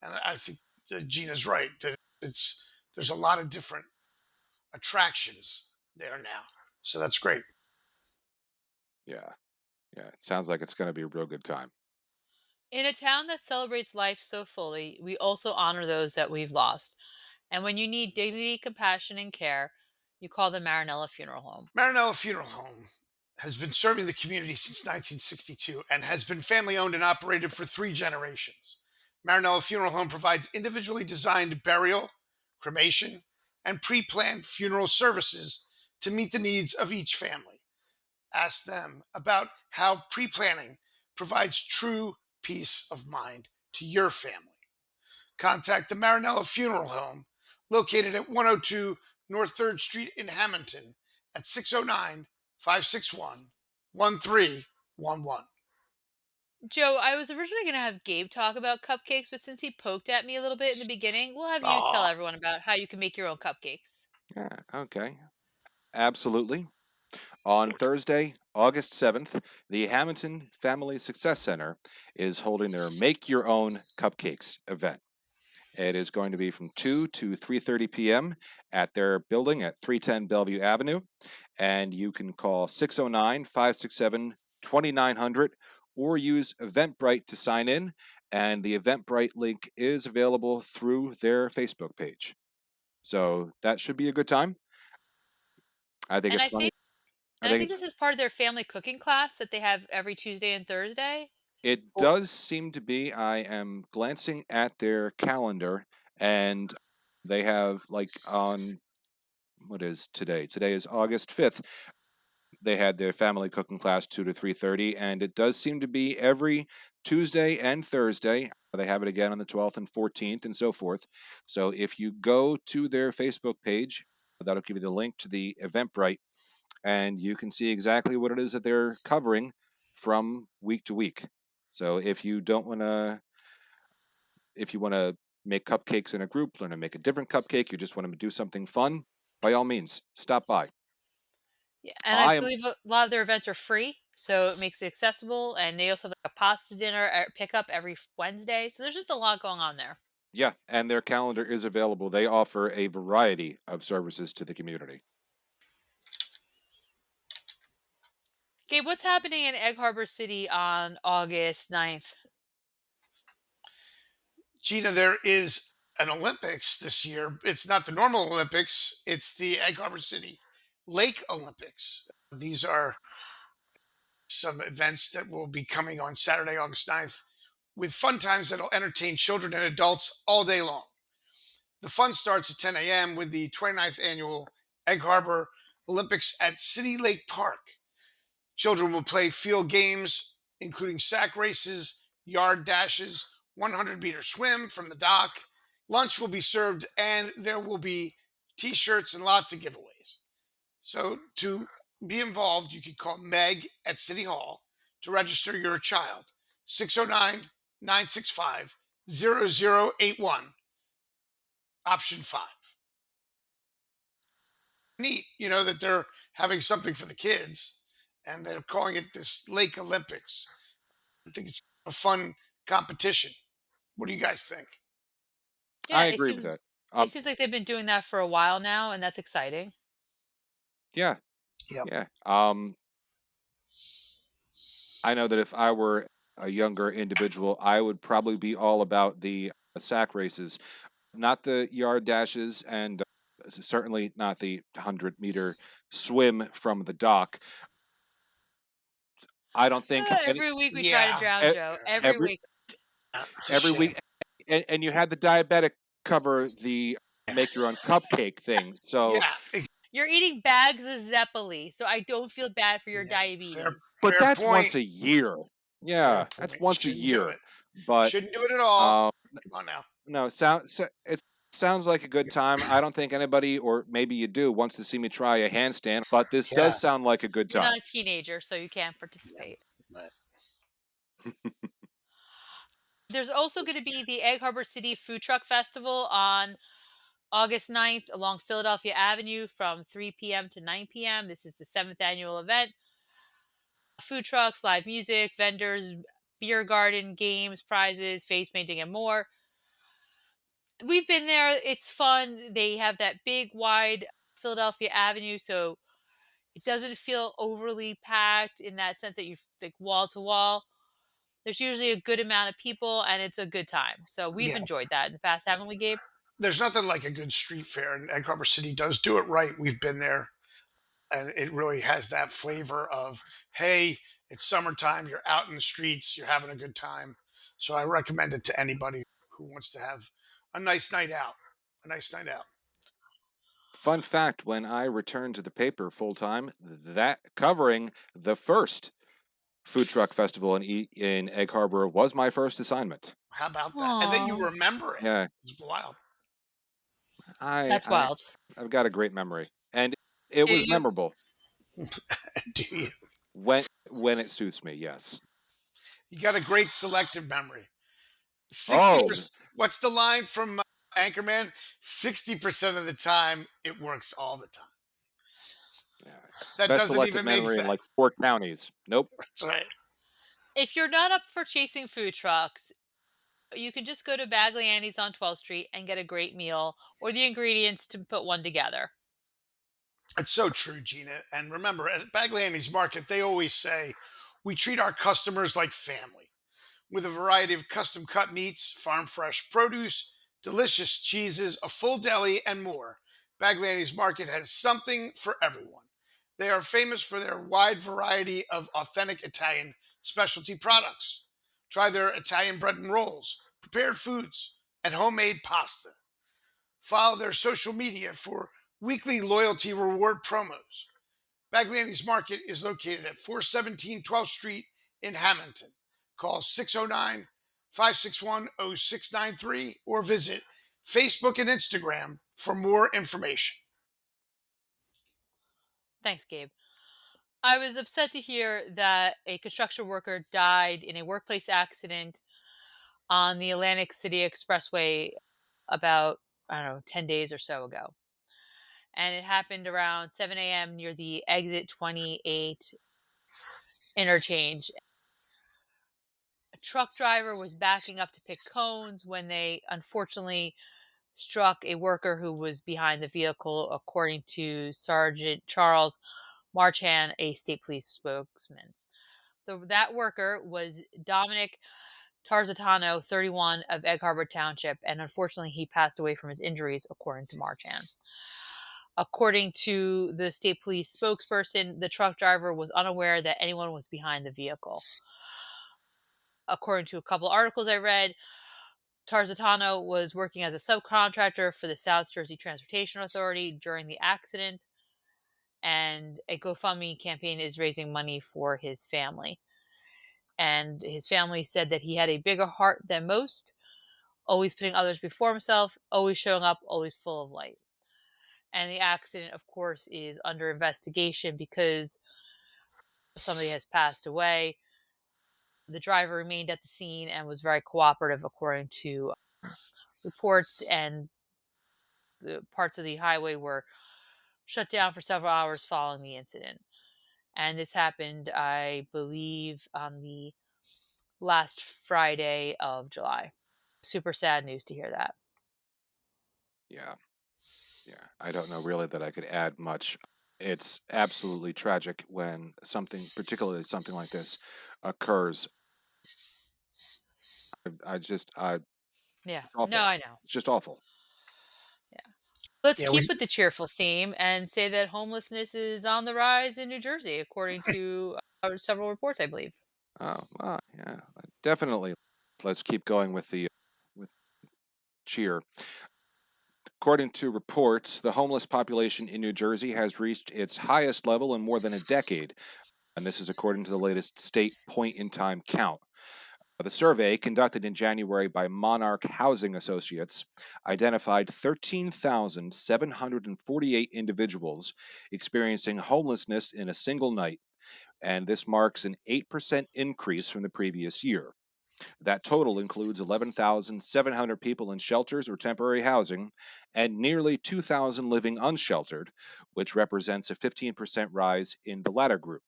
And I think that Gina's right. That it's there's a lot of different attractions there now. So that's great. Yeah. Yeah. It sounds like it's going to be a real good time. In a town that celebrates life so fully, we also honor those that we've lost. And when you need dignity, compassion, and care, you call the Marinella Funeral Home. Marinella Funeral Home has been serving the community since 1962 and has been family owned and operated for 3 generations. Marinella Funeral Home provides individually designed burial, cremation, and pre planned funeral services to meet the needs of each family. Ask them about how pre planning provides true peace of mind to your family. Contact the Marinella Funeral Home, located at 102 North 3rd Street in Hammonton, at 609 561 1311. Joe, I was originally going to have Gabe talk about cupcakes, but since he poked at me a little bit in the beginning, we'll have you tell Aw, everyone about how you can make your own cupcakes. Yeah. Okay. Absolutely. On Thursday, August 7th, the Hammonton Family Success Center is holding their Make Your Own Cupcakes event. It is going to be from 2 to 3:30 p.m. at their building at 310 Bellevue Avenue, and you can call 609 567 2900 or use Eventbrite to sign in, and the Eventbrite link is available through their Facebook page. So that should be a good time. I think And it's I funny. think I And I think think this is part of their family cooking class that they have every Tuesday and Thursday. it Or does seem to be. I am glancing at their calendar, and they have like on what is today? Today is August 5th. They had their family cooking class 2 to 3:30, and it does seem to be every Tuesday and Thursday. They have it again on the 12th and 14th and so forth. So if you go to their Facebook page, that'll give you the link to the Eventbrite, and you can see exactly what it is that they're covering from week to week. So if you want to make cupcakes in a group, learn to make a different cupcake, you just want to do something fun, by all means, stop by. Yeah, and I I am believe a lot of their events are free, so it makes it accessible. And they also have like a pasta dinner pickup every Wednesday. So there's just a lot going on there. Yeah, and their calendar is available. They offer a variety of services to the community. Gabe, what's happening in Egg Harbor City on August 9th? Gina, there is an Olympics this year. It's not the normal Olympics. It's the Egg Harbor City Lake Olympics. These are some events that will be coming on Saturday, August 9th, with fun times that'll entertain children and adults all day long. The fun starts at 10 a.m. with the 29th annual Egg Harbor Olympics at City Lake Park. Children will play field games, including sack races, yard dashes, 100-meter swim from the dock. Lunch will be served, and there will be t shirts and lots of giveaways. So, to be involved, you can call Meg at City Hall to register your child. 609 965 0081, option 5. Neat, that they're having something for the kids and they're calling it this Lake Olympics. I think it's a fun competition. What do you guys think? Yeah, I it agree with seems that. it seems like they've been doing that for a while now, and that's exciting. Yeah, Yep. yeah. I know that if I were a younger individual, I would probably be all about the sack races, not the yard dashes, and certainly not the 100-meter swim from the dock. I don't think any Every week we try to Yeah. drown Joe. Every every week. It's a every shame. week, and you had the diabetic cover the make your own cupcake thing. So, Yeah. You're eating bags of Zeppeli, so I don't feel bad for your Yeah. Fair, diabetes. but fair that's point. once a year. Fair Yeah, that's point. once a Shouldn't do year. it. But Shouldn't do it at all. um, Come on now. no, it sounds like a good time. I don't think anybody, or maybe you do, wants to see me try a handstand. But this Yeah. does sound like a good You're time. not a teenager, so you can't Yeah. participate. But There's also going to be the Egg Harbor City Food Truck Festival on August 9th along Philadelphia Avenue from 3 p.m. to 9 p.m. This is the 7th annual event. Food trucks, live music, vendors, beer garden, games, prizes, face painting, and more. We've been there. It's fun. They have that big, wide Philadelphia Avenue, so it doesn't feel overly packed in that sense that you like wall to wall. There's usually a good amount of people, and it's a good time. So we've yeah, enjoyed that in the past, haven't we, Gabe? there's nothing like a good street fair, and Egg Harbor City does do it right. We've been there, and it really has that flavor of, hey, it's summertime, you're out in the streets, you're having a good time. So I recommend it to anybody who wants to have a nice night out. A nice night out. Fun fact: when I returned to the paper full time, that covering the first food truck festival in Egg Harbor was my first assignment. How about that? And that you Oh, remember it. Yeah, It's wild. I that's I wild. I've got a great memory, and it Do was you? memorable Do you? when it suits me. Yes. You got a great selective memory. Oh, 60%. What's the line from Anchorman? 60% of the time, it works all the time. yeah. That Best doesn't selective even make memory in like sense. 4 counties. Nope. That's right. If you're not up for chasing food trucks, you can just go to Bagley Annie's on 12th Street and get a great meal or the ingredients to put one together. It's so true, Gina. And remember, at Bagliani's Market, they always say, we treat our customers like family with a variety of custom cut meats, farm fresh produce, delicious cheeses, a full deli, and more. Bagliani's Market has something for everyone. They are famous for their wide variety of authentic Italian specialty products. Try their Italian bread and rolls, prepared foods, and homemade pasta. Follow their social media for weekly loyalty reward promos. Bagliani's Market is located at 417 12th Street in Hammonton. Call 609 561 0693 or visit Facebook and Instagram for more information. Thanks, Gabe. I was upset to hear that a construction worker died in a workplace accident on the Atlantic City Expressway about, I don't know, 10 days or so ago. And it happened around 7 a.m. near the exit 28 interchange. A truck driver was backing up to pick cones when they unfortunately struck a worker who was behind the vehicle, according to Sergeant Charles Marchand, a state police spokesman. That worker was Dominic Tarzatano, 31, of Egg Harbor Township, and unfortunately he passed away from his injuries, according to Marchand. According to the state police spokesperson, the truck driver was unaware that anyone was behind the vehicle. According to a couple articles I read, Tarzatano was working as a subcontractor for the South Jersey Transportation Authority during the accident, and a GoFundMe campaign is raising money for his family. And his family said that he had a bigger heart than most, always putting others before himself, always showing up, always full of light. And the accident, of course, is under investigation because somebody has passed away. The driver remained at the scene and was very cooperative, according to reports, and the parts of the highway were shut down for several hours following the incident. And this happened, I believe, on the last Friday of July. Super sad news to hear that. Yeah. Yeah. I don't know really that I could add much. It's absolutely tragic when something, particularly something like this, occurs. I Yeah. it's No, awful. I know. It's just awful. Yeah. Let's Yeah, we keep with the cheerful theme and say that homelessness is on the rise in New Jersey, according to several reports, I believe. Oh, well, yeah, definitely. Let's keep going with cheer. According to reports, the homeless population in New Jersey has reached its highest level in more than a decade, and this is according to the latest state point-in-time count. The survey, conducted in January by Monarch Housing Associates, identified 13,748 individuals experiencing homelessness in a single night, and this marks an 8% increase from the previous year. That total includes 11,700 people in shelters or temporary housing and nearly 2,000 living unsheltered, which represents a 15% rise in the latter group.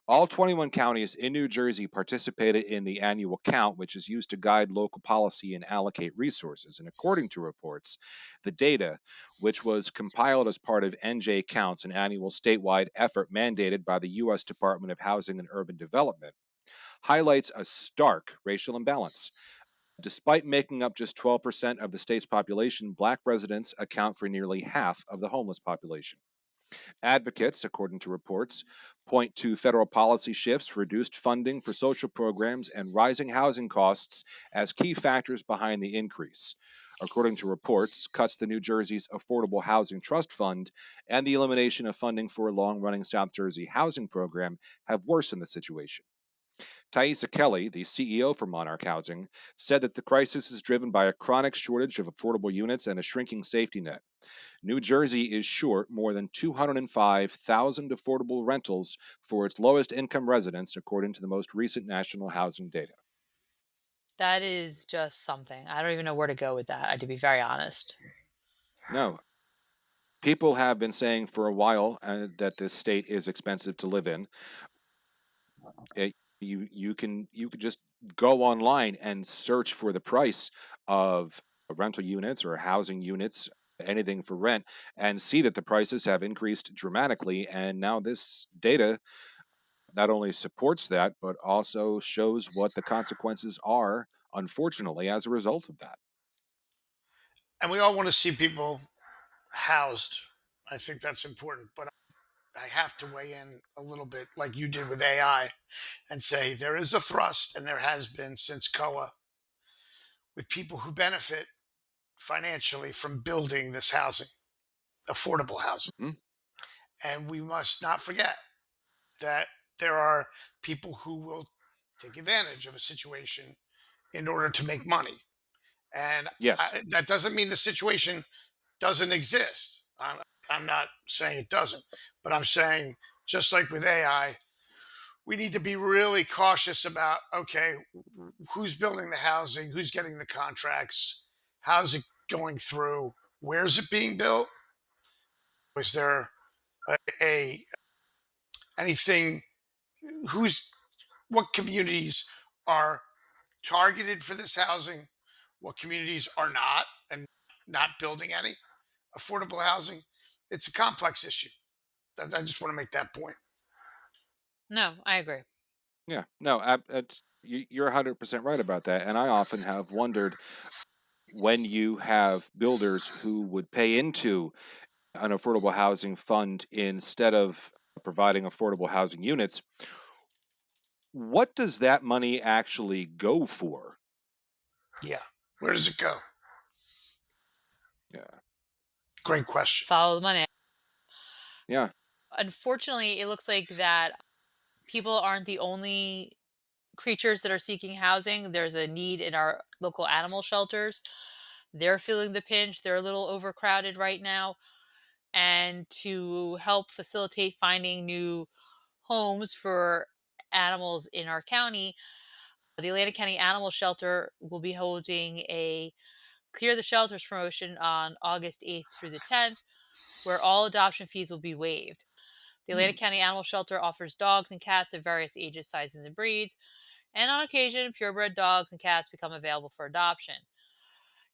All 21 counties in New Jersey participated in the annual count, which is used to guide local policy and allocate resources. And according to reports, the data, which was compiled as part of NJ Counts, an annual statewide effort mandated by the U.S. Department of Housing and Urban Development, highlights a stark racial imbalance. Despite making up just 12% of the state's population, black residents account for nearly half of the homeless population. Advocates, according to reports, point to federal policy shifts, reduced funding for social programs, and rising housing costs as key factors behind the increase. According to reports, cuts to New Jersey's Affordable Housing Trust Fund and the elimination of funding for a long-running South Jersey housing program have worsened the situation. Thaisa Kelly, the CEO for Monarch Housing, said that the crisis is driven by a chronic shortage of affordable units and a shrinking safety net. New Jersey is short more than 205,000 affordable rentals for its lowest income residents, according to the most recent national housing data. That is just something. I don't even know where to go with that, to be very honest. No, people have been saying for a while that this state is expensive to live in. You could just go online and search for the price of rental units or housing units, anything for rent, and see that the prices have increased dramatically. And now this data not only supports that, but also shows what the consequences are, unfortunately, as a result of that. and we all want to see people housed. I think that's important. But I have to weigh in a little bit, like you did with AI, and say there is a thrust, and there has been since COA, with people who benefit financially from building this housing, affordable housing. Mhm. And we must not forget that there are people who will take advantage of a situation in order to make money. And Yes. that doesn't mean the situation doesn't exist. I'm not saying it doesn't, but I'm saying, just like with AI, we need to be really cautious about, okay, who's building the housing, who's getting the contracts, how's it going through, where's it being built, is there a anything, who's, what communities are targeted for this housing, what communities are not, and not building any affordable housing. It's a complex issue. I just want to make that point. No, I agree. Yeah. No, you're 100% right about that. And I often have wondered, when you have builders who would pay into an affordable housing fund instead of providing affordable housing units, what does that money actually go for? Yeah. Where does it go? Yeah. Great question. Follow the money. Yeah. Unfortunately, it looks like that people aren't the only creatures that are seeking housing. There's a need in our local animal shelters. They're feeling the pinch. They're a little overcrowded right now. And to help facilitate finding new homes for animals in our county, the Atlantic County Animal Shelter will be holding a Clear the Shelters promotion on August 8th through the 10th, where all adoption fees will be waived. The Hmm. Atlantic County Animal Shelter offers dogs and cats of various ages, sizes, and breeds, and on occasion, purebred dogs and cats become available for adoption.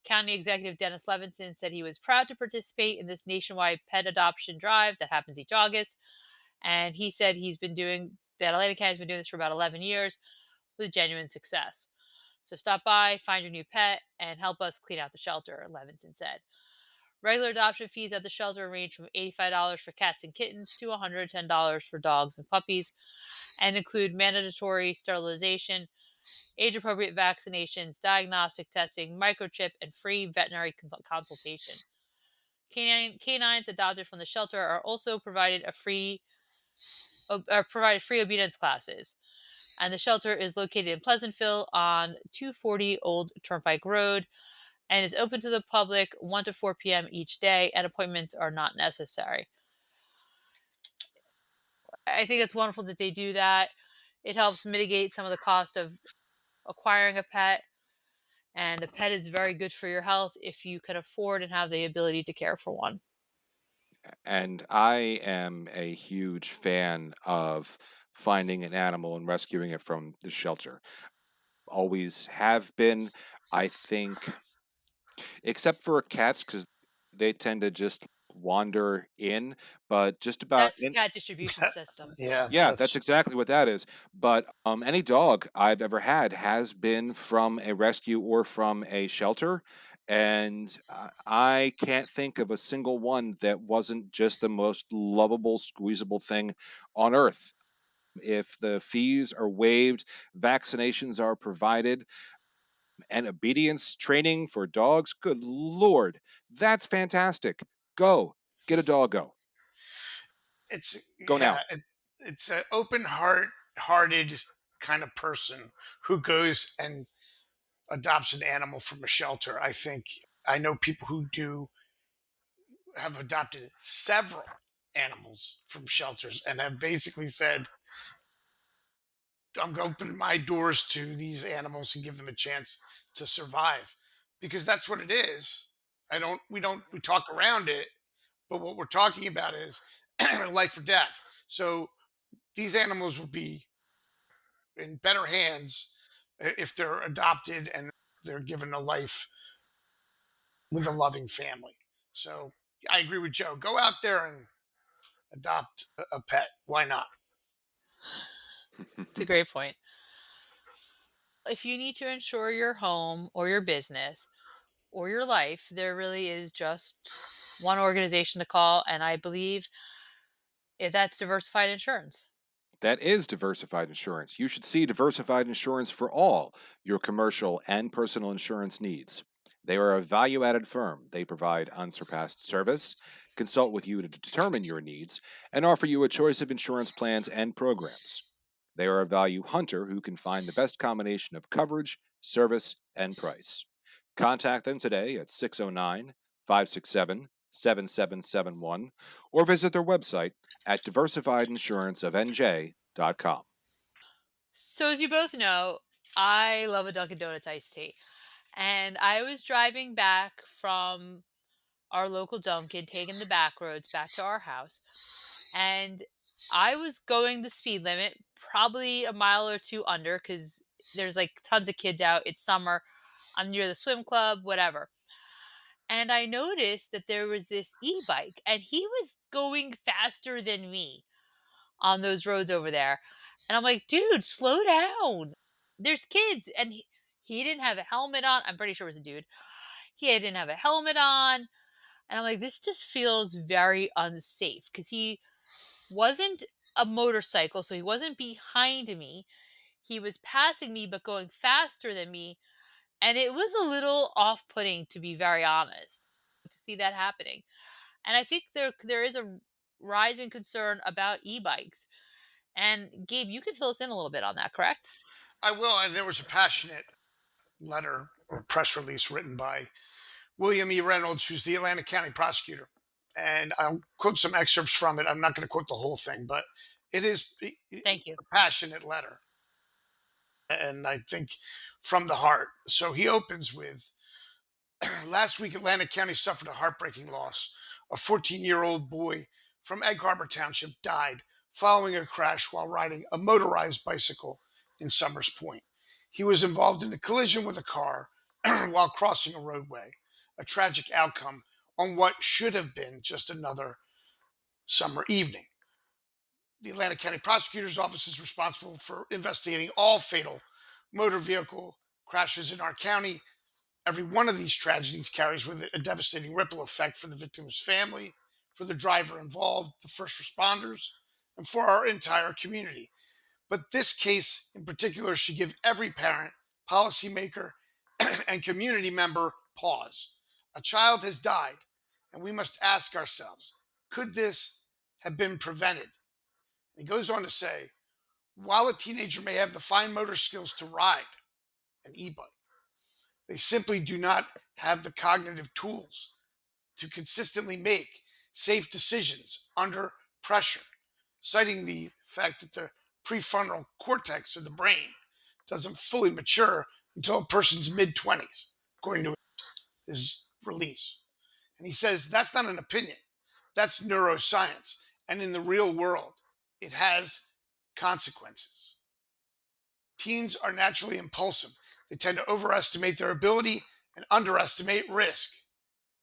County Executive Dennis Levinson said he was proud to participate in this nationwide pet adoption drive that happens each August. And he said that Atlantic County's been doing this for about 11 years with genuine success. So stop by, find your new pet, and help us clean out the shelter, Levinson said. Regular adoption fees at the shelter range from $85 for cats and kittens to $110 for dogs and puppies, and include mandatory sterilization, age appropriate vaccinations, diagnostic testing, microchip, and free veterinary consultation. Canines adopted from the shelter are also provided free obedience classes. And the shelter is located in Pleasantville on 240 Old Turnpike Road and is open to the public 1 to 4 p.m. each day, and appointments are not necessary. I think it's wonderful that they do that. It helps mitigate some of the cost of acquiring a pet, and a pet is very good for your health if you can afford and have the ability to care for one. And I am a huge fan of finding an animal and rescuing it from the shelter. Always have been. I think, except for cats, because they tend to just wander in, but just about That's the in, cat distribution system. Yeah, yeah, that's that's exactly what that is. But any dog I've ever had has been from a rescue or from a shelter. And I can't think of a single one that wasn't just the most lovable, squeezable thing on earth. If the fees are waived, vaccinations are provided, and obedience training for dogs, good Lord, that's fantastic. Go get a doggo. it's Go yeah, now. it's an hearted kind of person who goes and adopts an animal from a shelter. I think I know people who do have adopted several animals from shelters and have basically said, I'm going to open my doors to these animals and give them a chance to survive, because that's what it is. We talk around it, but what we're talking about is life or death. So these animals will be in better hands if they're adopted and they're given a life with a loving family. So I agree with Joe. Go out there and adopt a pet. Why not? It's a great point. If you need to insure your home or your business or your life, there really is just one organization to call, and I believe if that's diversified insurance. That is diversified insurance. You should see diversified insurance for all your commercial and personal insurance needs. They are a value added firm. They provide unsurpassed service, consult with you to determine your needs, and offer you a choice of insurance plans and programs. They are a value hunter who can find the best combination of coverage, service, and price. Contact them today at 609 567 7771 or visit their website at diversifiedinsuranceofnj.com. So, as you both know, I love a Dunkin' Donuts iced tea. And I was driving back from our local Dunkin', taking the back roads back to our house. And I was going the speed limit, probably a mile or two under, because there's like tons of kids out. It's summer. I'm near the swim club, whatever. And I noticed that there was this e bike, and he was going faster than me on those roads over there. And I'm like, dude, slow down. There's kids. And he didn't have a helmet on. I'm pretty sure it was a dude. He didn't have a helmet on. And I'm like, this just feels very unsafe because he wasn't a motorcycle. So he wasn't behind me. He was passing me, but going faster than me. And it was a little off putting, to be very honest, to see that happening. And I think there is a rising concern about e bikes. And Gabe, you can fill us in a little bit on that, correct? I will. And there was a passionate letter or press release written by William E. Reynolds, who's the Atlanta County prosecutor. And I'll quote some excerpts from it. I'm not going to quote the whole thing, but it is Thank you. a passionate letter. And I think from the heart. So he opens with last week, Atlanta County suffered a heartbreaking loss. A 14-year-old boy from Egg Harbor Township died following a crash while riding a motorized bicycle in Summers Point. He was involved in a collision with a car while crossing a roadway, a tragic outcome on what should have been just another summer evening. The Atlanta County Prosecutor's Office is responsible for investigating all fatal motor vehicle crashes in our county. Every one of these tragedies carries with it a devastating ripple effect for the victim's family, for the driver involved, the first responders, and for our entire community. But this case in particular should give every parent, policymaker, and community member pause. A child has died, and we must ask ourselves, could this have been prevented? And he goes on to say, while a teenager may have the fine motor skills to ride an e bike, they simply do not have the cognitive tools to consistently make safe decisions under pressure, citing the fact that the prefrontal cortex of the brain doesn't fully mature until a person's mid 20s, according to his release. And he says that's not an opinion, that's neuroscience. And in the real world, it has consequences. Teens are naturally impulsive. They tend to overestimate their ability and underestimate risk.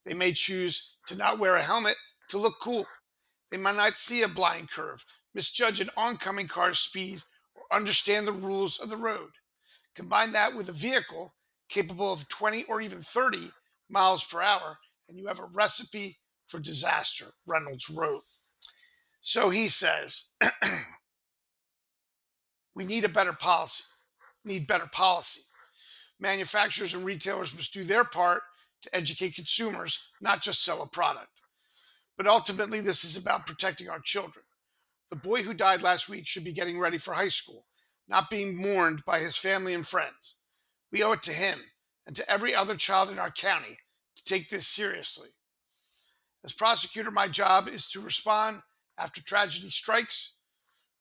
They may choose to not wear a helmet to look cool. They might not see a blind curve, misjudge an oncoming car's speed, or understand the rules of the road. Combine that with a vehicle capable of 20 or even 30 miles per hour, and you have a recipe for disaster, Reynolds wrote. So he says, we need a better policy, need better policy. Manufacturers and retailers must do their part to educate consumers, not just sell a product. But ultimately, this is about protecting our children. The boy who died last week should be getting ready for high school, not being mourned by his family and friends. We owe it to him and to every other child in our county to take this seriously. As prosecutor, my job is to respond after tragedy strikes,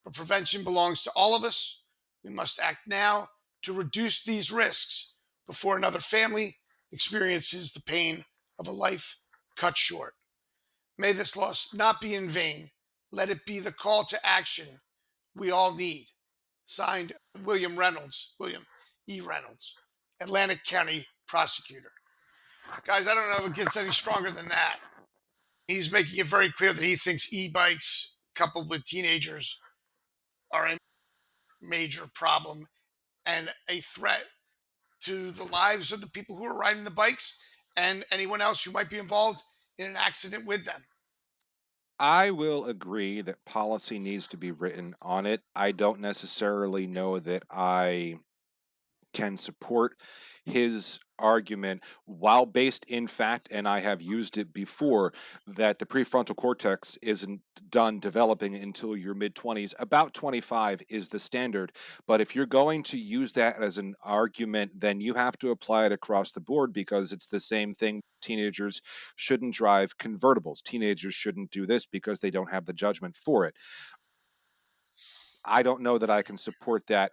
but prevention belongs to all of us. We must act now to reduce these risks before another family experiences the pain of a life cut short. May this loss not be in vain. Let it be the call to action we all need. Signed, William E. Reynolds, Atlantic County Prosecutor. Guys, I don't know if it gets any stronger than that. He's making it very clear that he thinks e-bikes coupled with teenagers are a major problem and a threat to the lives of the people who are riding the bikes and anyone else who might be involved in an accident with them. I will agree that policy needs to be written on it. I don't necessarily know that I can support his argument while based in fact, and I have used it before, that the prefrontal cortex isn't done developing until your mid 20s. About 25 is the standard. But if you're going to use that as an argument, then you have to apply it across the board because it's the same thing. Teenagers shouldn't drive convertibles. Teenagers shouldn't do this because they don't have the judgment for it. I don't know that I can support that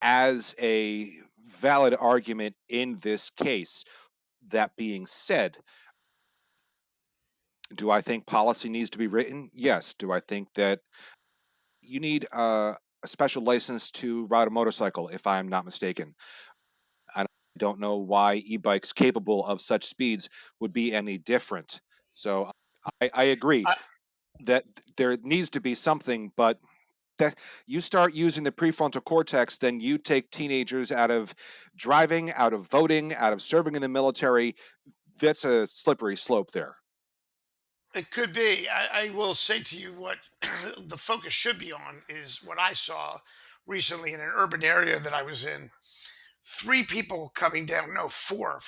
as a valid argument in this case. That being said, do I think policy needs to be written? Yes. Do I think that you need a special license to ride a motorcycle, if I'm not mistaken? I don't know why e-bikes capable of such speeds would be any different. So I agree I, that there needs to be something, but that you start using the prefrontal cortex, then you take teenagers out of driving, out of voting, out of serving in the military. That's a slippery slope there. it could be. I will say to you what the focus should be on is what I saw recently in an urban area that I was in. Three people coming down, no, four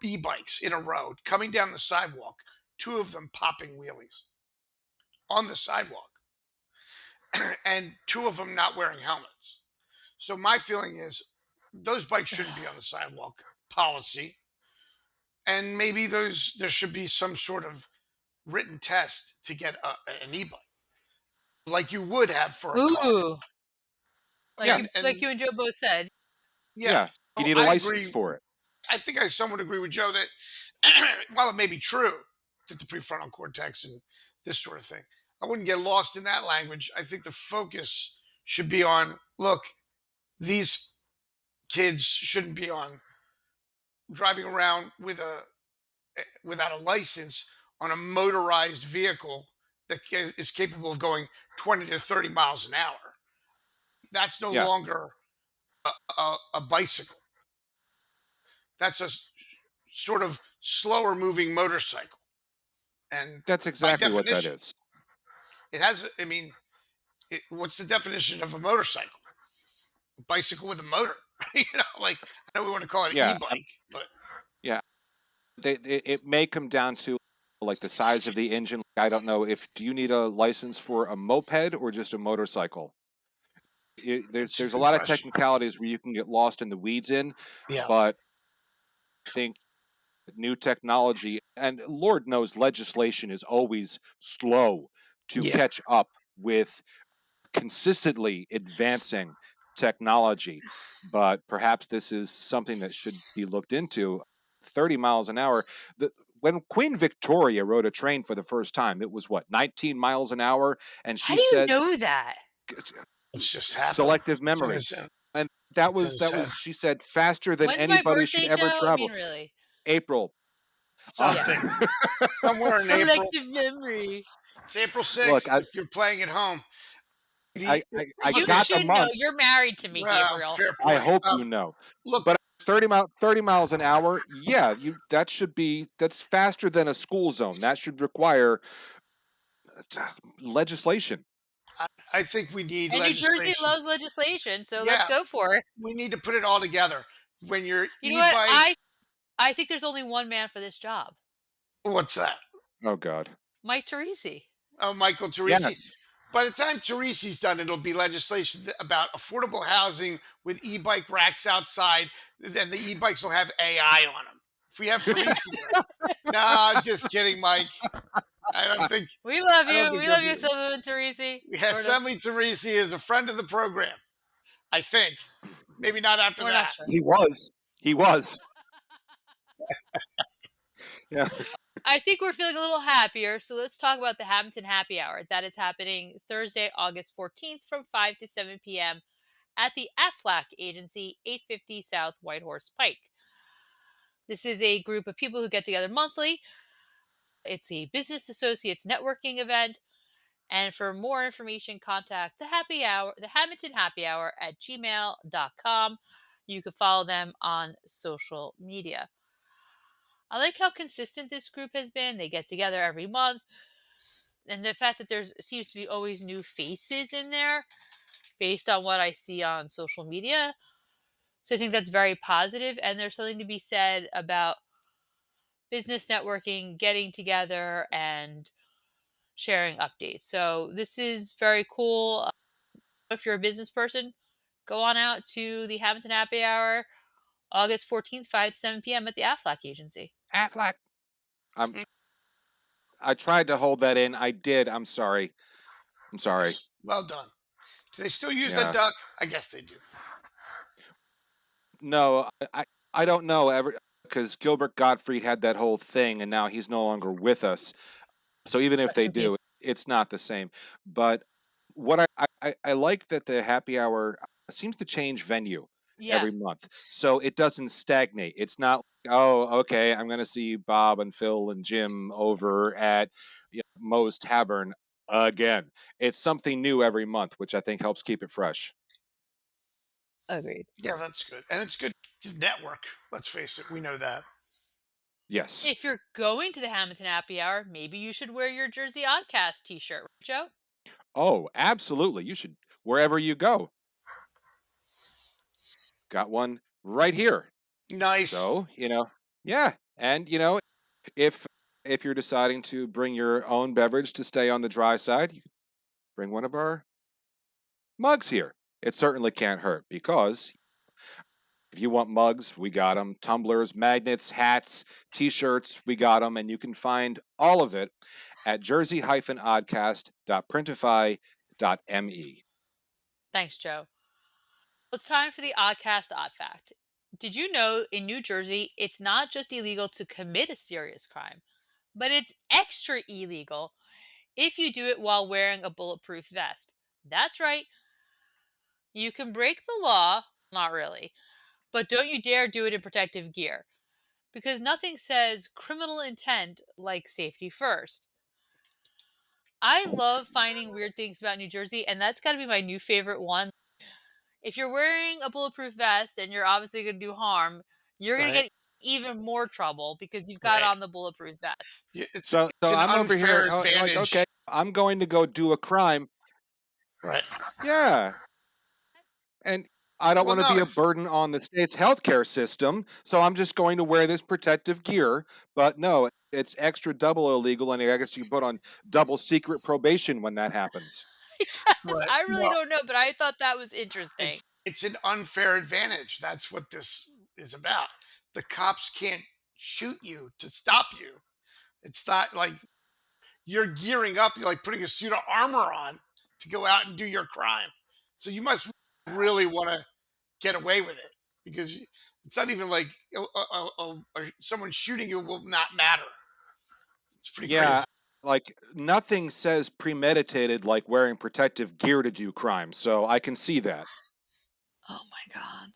e-bikes in a row coming down the sidewalk, two of them popping wheelies on the sidewalk, and two of them not wearing helmets. So my feeling is those bikes shouldn't be on the sidewalk policy, and maybe those there should be some sort of written test to get an e-bike like you would have for a car. Ooh, Yeah, like And you and Joe both said. yeah, yeah. You so need a I license agree. for it. I think I somewhat agree with Joe that while it may be true that the prefrontal cortex and this sort of thing, I wouldn't get lost in that language. I think the focus should be on look, these kids shouldn't be on driving around without a license on a motorized vehicle that is capable of going 20 to 30 miles an hour. That's no Yeah, longer a bicycle. That's a sort of slower moving motorcycle. And that's by exactly what that definition, is. it has, I mean, what's the definition of a motorcycle? A bicycle with a motor. Like, I know we want to call it e Yeah, bike, but yeah. It may come down to like the size of the engine. I don't know if do you need a license for a moped or just a motorcycle? it's a There's a good lot of question. technicalities where you can get lost in the weeds in, Yeah. but I think new technology and Lord knows legislation is always slow to Yeah. catch up with consistently advancing technology. But perhaps this is something that should be looked into. 30 miles an hour. When Queen Victoria rode a train for the first time, it was what, 19 miles an hour? And How she do you said, know that? It's just happened. selective It's in memory. his, And it's in his that head. was, she said, faster than When's my anybody should birthday, ever Joe? I travel. mean, really. April. Uh, Yeah. Something. Somewhere in April. Selective memory. It's April look, 6th if you're playing at home. The I look, You got the should know. month. You're married to me, Gabriel. fair I point. hope you know. Look, But 30 miles an hour, yeah, you that should be that's faster than a school zone. That should require legislation. I think we need And New Jersey legislation. loves legislation, so let's Yeah, go for it. we need to put it all together. When your You know what? e-bike, I think there's only one man for this job. what's that? Oh God. Mike Teresi. Oh, Michael Teresi. Yes. By the time Teresi's done, it'll be legislation about affordable housing with e-bike racks outside. Then the e-bikes will have AI on them. If we have Teresi there, no, I'm just kidding, Mike. I don't think We love I don't you. think We he'll love you, do. Assemblyman Teresi. Yeah, Sort of. Assembly Teresi is a friend of the program. I think. Maybe not after We're not that. sure. He was. He was. Yeah. I think we're feeling a little happier, so let's talk about the Hammonton Happy Hour. That is happening Thursday, August 14th from 5 to 7 p.m. at the Aflac Agency, 850 South Whitehorse Pike. This is a group of people who get together monthly. It's a business associates networking event. And for more information, contact the Hammonton Happy Hour at gmail.com. You can follow them on social media. I like how consistent this group has been. They get together every month. And the fact that there's seems to be always new faces in there based on what I see on social media. So I think that's very positive, and there's something to be said about business networking, getting together, and sharing updates. So this is very cool. If you're a business person, go on out to the Hammonton Happy Hour, August 14th, 5 to 7 p.m. at the Aflac Agency. Aflac. I'm. I tried to hold that in. I did. I'm sorry. I'm sorry. Nice. Well done. Do they still use the Yeah. duck? I guess they do. No, I don't know ever because Gilbert Gottfried had that whole thing, and now he's no longer with us. So even if Rest they in do, peace. it's not the same. But what I like that the happy hour seems to change venue Yeah, every month, so it doesn't stagnate. It's not like, oh, okay, I'm going to see Bob and Phil and Jim over at Moe's Tavern again. It's something new every month, which I think helps keep it fresh. agreed. Yeah, that's good. And it's good to network. Let's face it, we know that. Yes. If you're going to the Hamilton Happy Hour, maybe you should wear your Jersey Oddcast t-shirt, right, Joe? Oh, absolutely. You should wherever you go. Got one right here. Nice. So, yeah. And if you're deciding to bring your own beverage to stay on the dry side, you can bring one of our mugs here. It certainly can't hurt because if you want mugs, we got them. Tumblers, magnets, hats, t-shirts, we got them. And you can find all of it at jersey-oddcast.printify.me. Thanks, Joe. It's time for the Oddcast Odd Fact. Did you know in New Jersey, it's not just illegal to commit a serious crime, but it's extra illegal if you do it while wearing a bulletproof vest? That's right. You can break the law, not really, but don't you dare do it in protective gear because nothing says criminal intent like safety first. I love finding weird things about New Jersey, and that's got to be my new favorite one. If you're wearing a bulletproof vest and you're obviously going to do harm, you're going to Right. get even more trouble because you've got Right. on the bulletproof vest. Yeah, So it's an I'm over here unfair like, advantage. okay, I'm going to go do a crime. Right. Yeah. And I don't Well, want to no, be a it's burden on the state's healthcare system, so I'm just going to wear this protective gear. But no, it's extra double illegal, and I guess you put on double secret probation when that happens. Yes, right. I really No, don't know, but I thought that was interesting. it's an unfair advantage. That's what this is about. The cops can't shoot you to stop you. It's not like you're gearing up, you're like putting a suit of armor on to go out and do your crime. So you must really want to get away with it because it's not even like someone shooting you will not matter. It's pretty Yeah, crazy. like nothing says premeditated like wearing protective gear to do crime, so I can see that. Oh my god.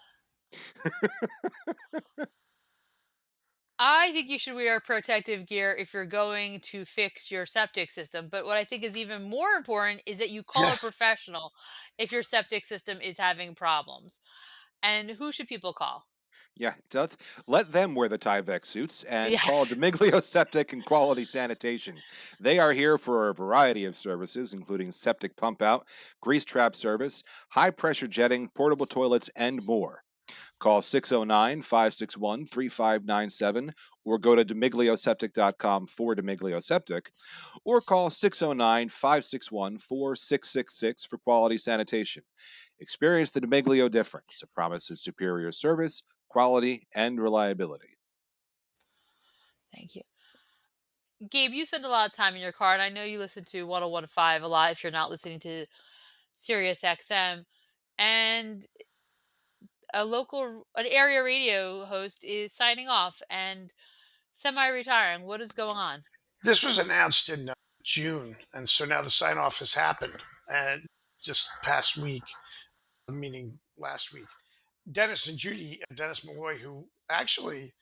I think you should wear protective gear if you're going to fix your septic system. But what I think is even more important is that you call Yeah. a professional if your septic system is having problems. And who should people call? Yeah, let's let them wear the Tyvek suits and call Yes. D'Amiglio Septic and Quality Sanitation. They are here for a variety of services, including septic pump out, grease trap service, high pressure jetting, portable toilets, and more. Call 609-561-3597 or go to demiglioseptic.com for Demiglio Septic or call 609-561-4666 for quality sanitation. Experience the Demiglio difference, a promise of superior service, quality, and reliability. Thank you. Gabe, you spend a lot of time in your car, and I know you listen to 1015 a lot if you're not listening to Sirius XM. And an area radio host is signing off and semi retiring. What is going on? This was announced in June, and so now the sign off has happened, and just past week, meaning last week. Dennis and Judy, Dennis Malloy, who actually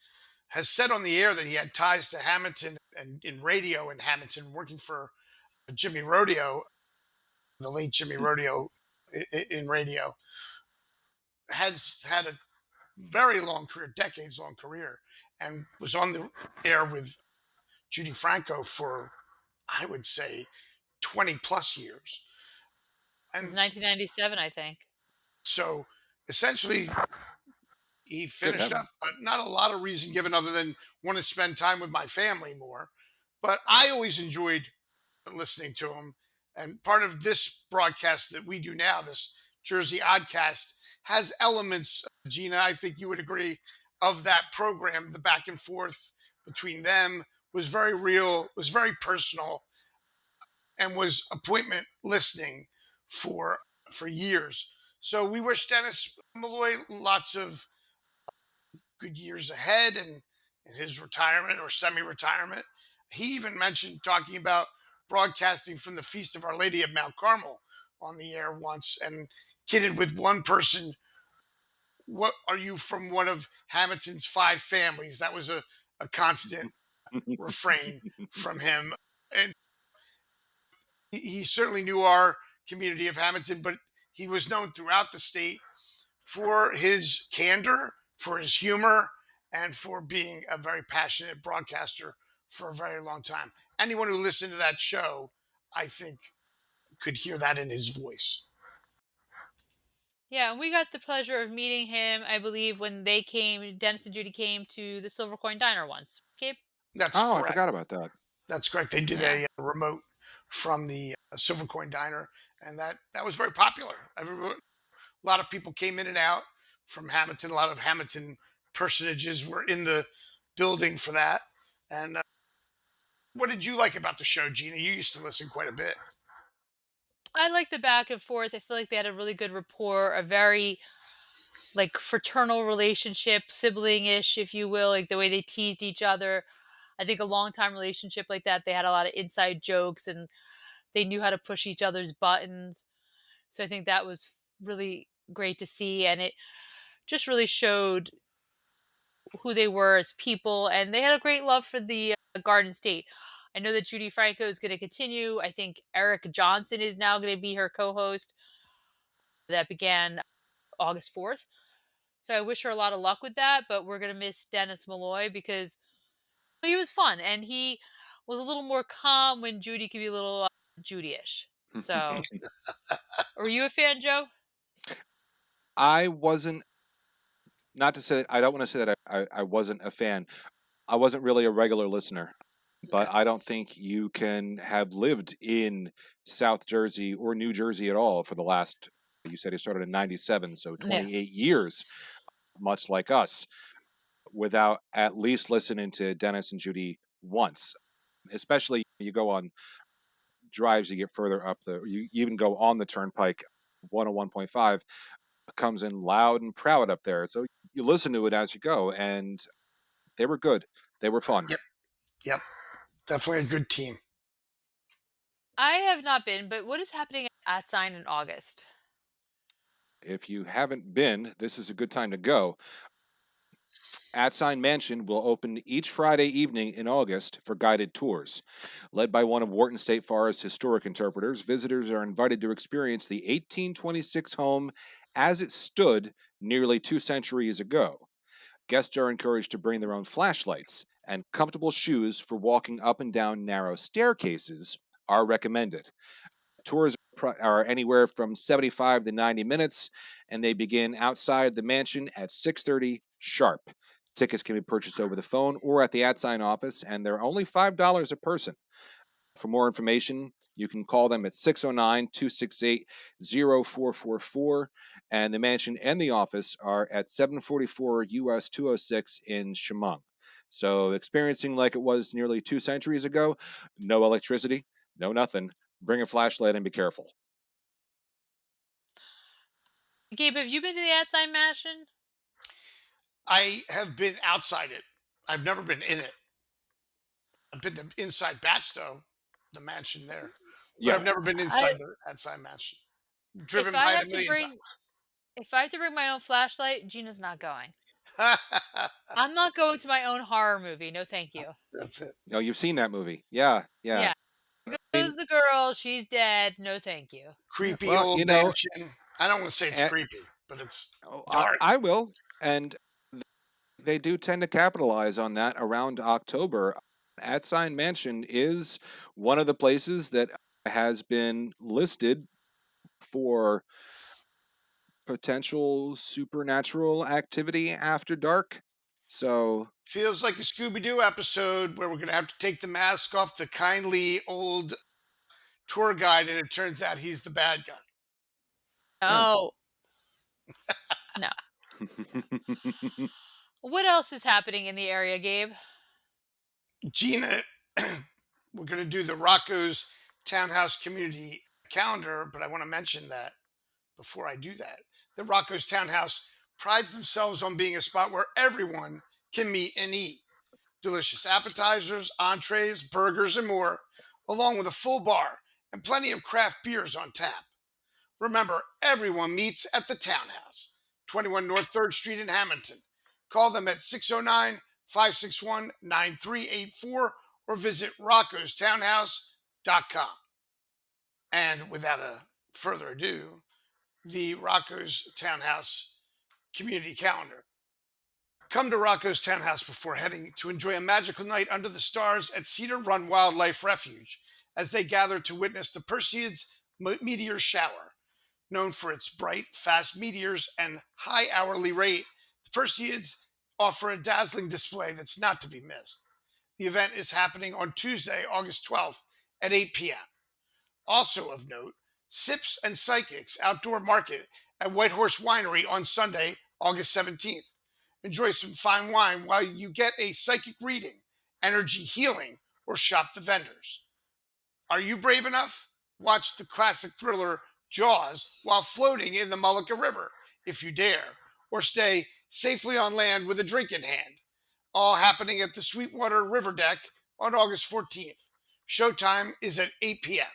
has said on the air that he had ties to Hammonton and in radio in Hammonton, working for Jimmy Rodeo, the late Jimmy Rodeo in radio, has had a very long career, decades long career, and was on the air with Judy Franco for, I would say, 20 plus years. Since And 1997, I think. so essentially, he Good finished up. heavens. Not a lot of reason given other than want to spend time with my family more. But I always enjoyed listening to him. And part of this broadcast that we do now, this Jersey Oddcast, has elements, Gina, I think you would agree, of that program. The back and forth between them was very real, was very personal, and was appointment listening for years. So we wish Dennis Malloy lots of good years ahead and in his retirement or semi-retirement. He even mentioned talking about broadcasting from the Feast of Our Lady of Mount Carmel on the air once and kidded with one person, "What are you from one of Hammonton's five families?" That was a constant refrain from him. And he certainly knew our community of Hammonton, but he was known throughout the state for his candor, for his humor, and for being a very passionate broadcaster for a very long time. Anyone who listened to that show, I think, could hear that in his voice. Yeah, and we got the pleasure of meeting him, I believe, when they came, Dennis and Judy came to the Silver Coin Diner once. Gabe? That's Oh, I correct. forgot about that. That's correct. They did Yeah. a remote from the Silver Coin Diner, and that was very popular. A lot of people came in and out from Hammonton. A lot of Hammonton personages were in the building for that. And what did you like about the show, Gina? You used to listen quite a bit. I like the back and forth. I feel like they had a really good rapport, a very like fraternal relationship, sibling-ish, if you will, like the way they teased each other. I think a long time relationship like that, they had a lot of inside jokes and they knew how to push each other's buttons. So I think that was really great to see, and it just really showed who they were as people, and they had a great love for the Garden State. I know that Judy Franco is going to continue. I think Eric Johnson is now going to be her co-host. That began August 4th. So I wish her a lot of luck with that, but we're going to miss Dennis Malloy because he was fun and he was a little more calm when Judy could be a little Judy-ish. So, were you a fan, Joe? I wasn't, not to say, I don't want to say that I wasn't a fan. I wasn't really a regular listener, but Okay. I don't think you can have lived in South Jersey or New Jersey at all for the last, you said he started in 97, so Yeah. 28 years, much like us, without at least listening to Dennis and Judy once. Especially you go on drives, you get further up you even go on the turnpike, 101.5 comes in loud and proud up there. So you listen to it as you go, and they were good. They were fun. Yep. Yep. Definitely a good team. I have not been, but what is happening at Sign in August? If you haven't been, this is a good time to go. Atsion Mansion will open each Friday evening in August for guided tours. Led by one of Wharton State Forest's historic interpreters, visitors are invited to experience the 1826 home as it stood nearly 2 centuries ago. Guests are encouraged to bring their own flashlights, and comfortable shoes for walking up and down narrow staircases are recommended. Tours are anywhere from 75 to 90 minutes, and they begin outside the mansion at 6:30 sharp. Tickets can be purchased over the phone or at the AtSign office, and they're only $5 a person. For more information, you can call them at 609 268 0444. And the mansion and the office are at 744 US 206 in Chemung. So, experiencing like it was nearly 2 centuries ago, no electricity, no nothing. Bring a flashlight and be careful. Gabe, have you been to the at Sign Mansion? I have been outside it. I've never been in it. I've been to inside Batstow, the mansion there, but Yeah. I've never been I inside the outside mansion. if Driven I by it have a to million bring if I have to bring my own flashlight, Gina's not going. times. I'm not going to my own horror movie. No, thank you. That's it. Oh, you've seen that movie. Yeah. Yeah. Yeah. I mean, Goes the girl, she's dead. No, thank you. yeah. Creepy Well, old mansion. I don't want to say it's eh, creepy, but it's oh, dark. I will. And they do tend to capitalize on that around October. At Sign Mansion is one of the places that has been listed for potential supernatural activity after dark. So, Feels like a Scooby Doo episode where we're going to have to take the mask off the kindly old tour guide, and it turns out he's the bad guy. No, no. What else is happening in the area, Gabe? Gina, we're going to do the Rocco's Townhouse Community Calendar, but I want to mention that before I do that. The Rocco's Townhouse prides themselves on being a spot where everyone can meet and eat. Delicious appetizers, entrees, burgers, and more, along with a full bar and plenty of craft beers on tap. Remember, everyone meets at the Townhouse, 21 North 3rd Street in Hammonton. Call them at 609 561 9384 or visit roccostownhouse.com. And without a further ado, the Rocco's Townhouse Community Calendar. Come to Rocco's Townhouse before heading to enjoy a magical night under the stars at Cedar Run Wildlife Refuge as they gather to witness the Perseids meteor shower. Known for its bright, fast meteors and high hourly rate, the Perseids offer a dazzling display that's not to be missed. The event is happening on Tuesday, August 12th at 8 p.m. Also of note, Sips and Psychics Outdoor Market at Whitehorse Winery on Sunday, August 17th. Enjoy some fine wine while you get a psychic reading, energy healing, or shop the vendors. Are you brave enough? Watch the classic thriller Jaws while floating in the Mullica River, if you dare, or stay safely on land with a drink in hand. All happening at the Sweetwater River Deck on August 14th. Showtime is at 8 p.m.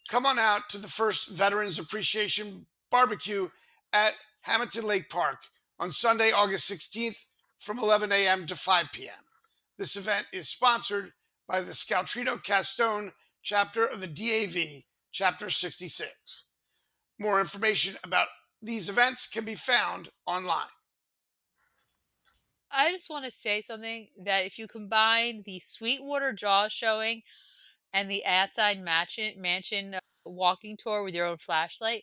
Come on out to the first Veterans Appreciation Barbecue at Hammonton Lake Park on Sunday, August 16th from 11 a.m. to 5 p.m. This event is sponsored by the Scaltrino Castone chapter of the DAV, Chapter 66. More information about these events can be found online. I just want to say something that if you combine the Sweetwater Jaws showing and the Atsion Mansion walking tour with your own flashlight,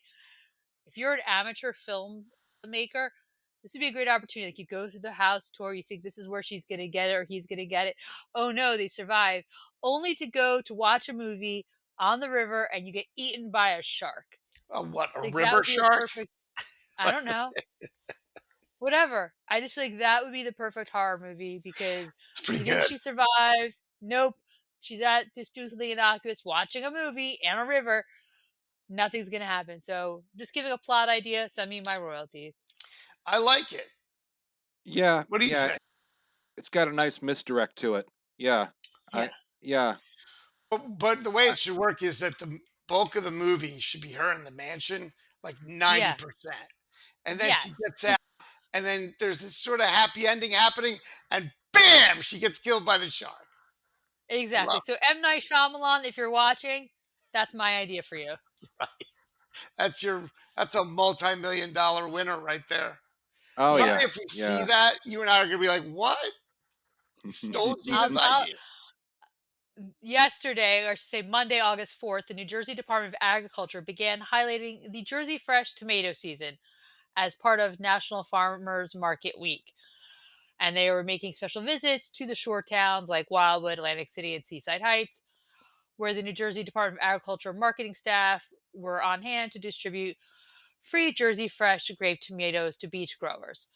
if you're an amateur filmmaker, this would be a great opportunity. Like you go through the house tour, you think this is where she's gonna get it or he's gonna get it. Oh no, they survive. Only to go to watch a movie on the river and you get eaten by a shark. What, a Like that river would be a shark? perfect, I don't know. Whatever. I just feel like that would be the perfect horror movie because It's pretty you think good. she survives. Nope. She's at distantly innocuous watching a movie and a river. Nothing's gonna happen. So just giving a plot idea, send me my royalties. I like it. yeah, What do you yeah, think? it's got a nice misdirect to it. Yeah. Yeah. Yeah. But the way I, it should work is that the bulk of the movie should be her in the mansion, like Yeah. 90%. And then she Yes. gets out, and then there's this sort of happy ending happening, and bam, she gets killed by the shark. I Exactly. love So M. Night Shyamalan, if you're watching, that's my idea for you. it. That's a multi-million dollar winner right there. oh Someday yeah. if we see Yeah. that, you and I are gonna be like, what? He stole Gina's I'll idea. yesterday, or I should say Monday, August 4th, the New Jersey Department of Agriculture began highlighting the Jersey Fresh tomato season as part of National Farmers Market Week. And they were making special visits to the shore towns like Wildwood, Atlantic City, and Seaside Heights, where the New Jersey Department of Agriculture marketing staff were on hand to distribute free Jersey Fresh grape tomatoes to beach growers.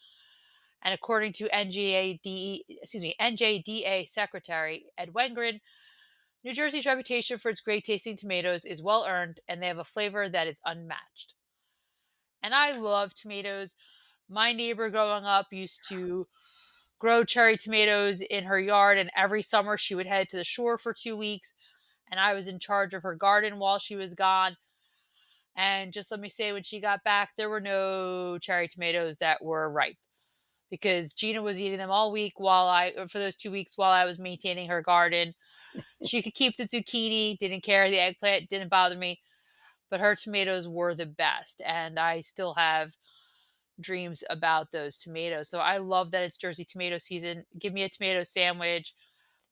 And according to NJDA Secretary Ed Wengren, New Jersey's reputation for its great tasting tomatoes is well earned and they have a flavor that is unmatched. And I love tomatoes. My neighbor growing up used to grow cherry tomatoes in her yard, and every summer she would head to the shore for 2 weeks. And I was in charge of her garden while she was gone. And just let me say, when she got back, there were no cherry tomatoes that were ripe because Gina was eating them all week for those 2 weeks while I was maintaining her garden. She could keep the zucchini, didn't care. The eggplant didn't bother me, but her tomatoes were the best. And I still have dreams about those tomatoes. So I love that it's Jersey tomato season. Give me a tomato sandwich.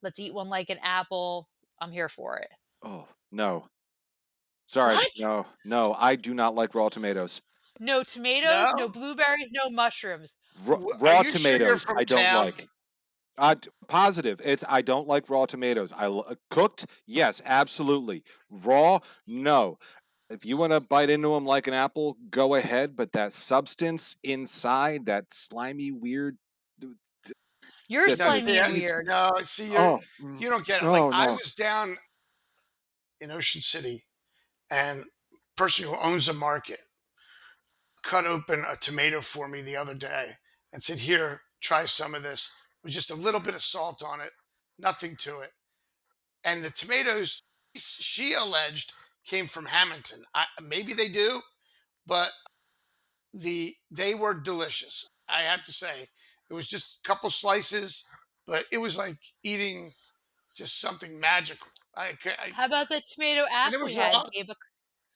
Let's eat one like an apple. I'm here for it. Oh, no. Sorry, What? no, I do not like raw tomatoes. No tomatoes, no No? blueberries, no mushrooms. Are Raw you sure you're tomatoes, from I don't town? like. Positive. It's I don't like raw tomatoes. Cooked, yes, absolutely. Raw, no. If you want to bite into them like an apple, go ahead. But that substance inside, that slimy, weird, You're that No, just slimy see, and eats. weird. no, see, Oh, you don't get it. Like oh I no. was down in Ocean City, and person who owns a market cut open a tomato for me the other day and said, "Here, try some of this with just a little bit of salt on it, nothing to it." And the tomatoes, she alleged, came from Hammonton. Maybe they do, but they were delicious. I have to say, it was just a couple slices, but it was like eating just something magical. How about the tomato And app it we was had, raw. Gabe?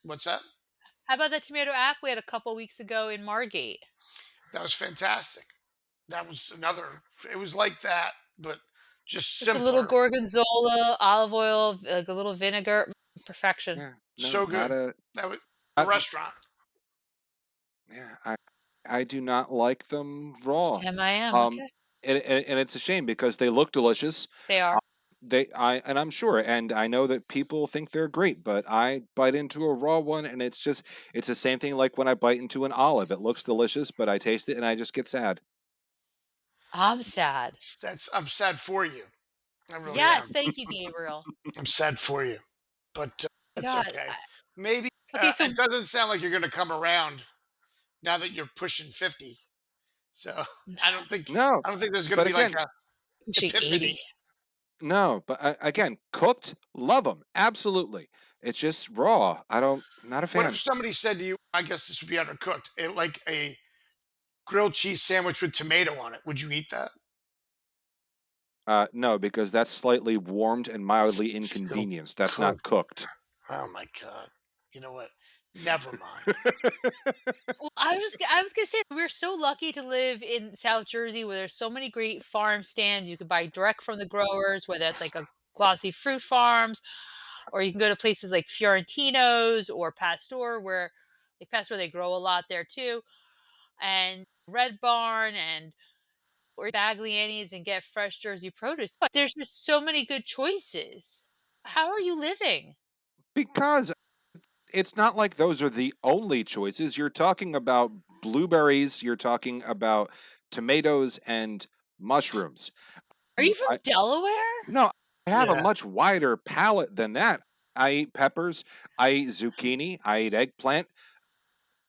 What's that? How about that tomato app we had a couple weeks ago in Margate? That was fantastic. That was another. It was like that, but just Just a little simpler. gorgonzola, olive oil, like a little vinegar. Perfection. Yeah, no, So not good. a. That was a Not, restaurant. yeah, I do not like them raw. 10 a.m. Um, Okay. and it's a shame because they look delicious. They are. And I'm sure, and I know that people think they're great, but I bite into a raw one, and it's the same thing like when I bite into an olive. It looks delicious, but I taste it and I just get sad. I'm sad. I'm sad for you. I really Yes, am. thank you, Gabriel. I'm sad for you, but that's God. okay. Maybe Okay, it so doesn't sound like you're going to come around now that you're pushing 50. So I don't think No, I don't think there's going to but be like again, a pushing 80. epiphany. no, but again, cooked, love them, absolutely. It's just raw. Not a What if fan. somebody said to you, I guess this would be undercooked, like a grilled cheese sandwich with tomato on it? Would you eat that? No, because that's slightly warmed and mildly Still inconvenienced. That's not cooked. cooked. Oh my god. You know what? Never mind. Well, I was gonna say we're so lucky to live in South Jersey where there's so many great farm stands. You can buy direct from the growers, whether that's like a glossy fruit farms, or you can go to places like Fiorentino's or Pasteur, where like Pasteur they grow a lot there too, and Red Barn and or Bagliani's and get fresh Jersey produce. There's just so many good choices. How are you living? Because it's not like those are the only choices. You're talking about blueberries, you're talking about tomatoes and mushrooms. Are you from I Delaware? No, I have a Yeah. much wider palate than that. I eat peppers, I eat zucchini, I eat eggplant,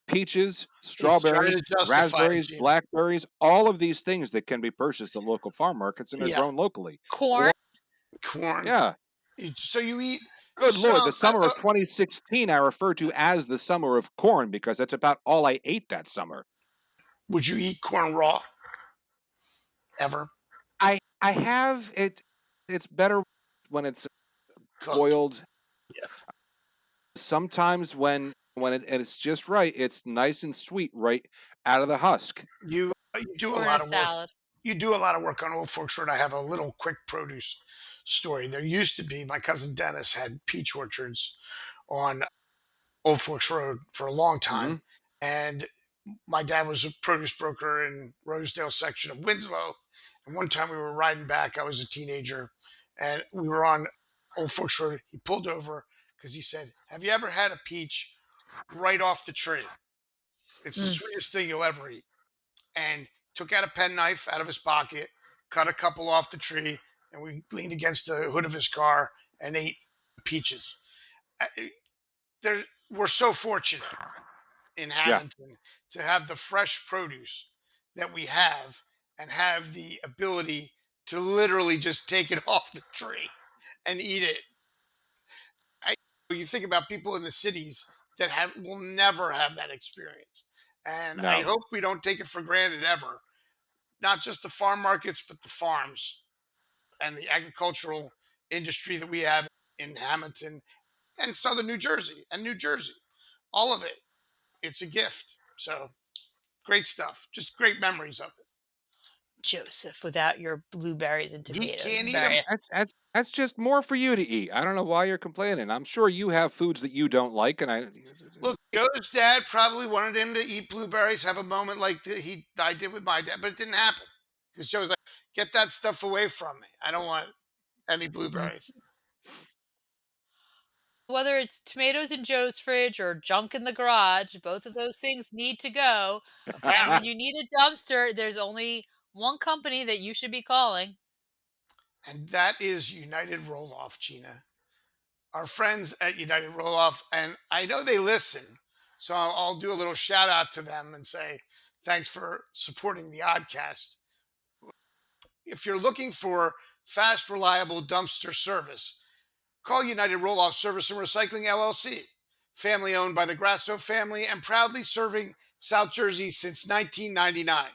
peaches, He's trying strawberries, to justify it, raspberries, Gina. blackberries, all of these things that can be purchased at local farm markets and are Yeah. grown locally. Corn? Or Corn. yeah, So you eat good lord, the some. summer of 2016 I refer to as the summer of corn because that's about all I ate that summer. Would you eat corn raw ever? I have it. It's better when it's Cooked. boiled. Yeah. Sometimes and it's just right, it's nice and sweet right out of the husk. You do a Or in a lot of work. salad? You do a lot of work on Old Forks Road. I have a little quick produce story. There used to be my cousin Dennis had peach orchards on Old Forks Road for a long Hmm. time, and my dad was a produce broker in Rosedale section of Winslow. And one time we were riding back. I was a teenager, and we were on Old Forks Road. He pulled over because he said, "Have you ever had a peach right off the tree? It's the Mm. sweetest thing you'll ever eat." And took out a penknife out of his pocket, cut a couple off the tree, and we leaned against the hood of his car and ate peaches. There, we're so fortunate in Yeah, Hammonton to have the fresh produce that we have and have the ability to literally just take it off the tree and eat it. I, you think about people in the cities that have will never have that experience. And I no, hope we don't take it for granted ever. Not just the farm markets, but the farms and the agricultural industry that we have in Hammonton and southern New Jersey and New Jersey. All of it. It's a gift. So great stuff. Just great memories of it. Joseph, without your blueberries and He tomatoes. can't eat them. Very That's just more for you to eat. I don't know why you're complaining. I'm sure you have foods that you don't like, and I. Look, Joe's dad probably wanted him to eat blueberries, have a moment like I did with my dad, but it didn't happen because Joe was like, "Get that stuff away from me. I don't want any blueberries." whether it's tomatoes in Joe's fridge or junk in the garage, both of those things need to go. And when Apparently, you need a dumpster, there's only one company that you should be calling. and that is United Roll Off, Gina. Our friends at United Roll Off, and I know they listen, so I'll do a little shout out to them and say thanks for supporting the Oddcast. If you're looking for fast, reliable dumpster service, call United Roll Off Service and Recycling LLC, family owned by the Grasso family and proudly serving South Jersey since 1999.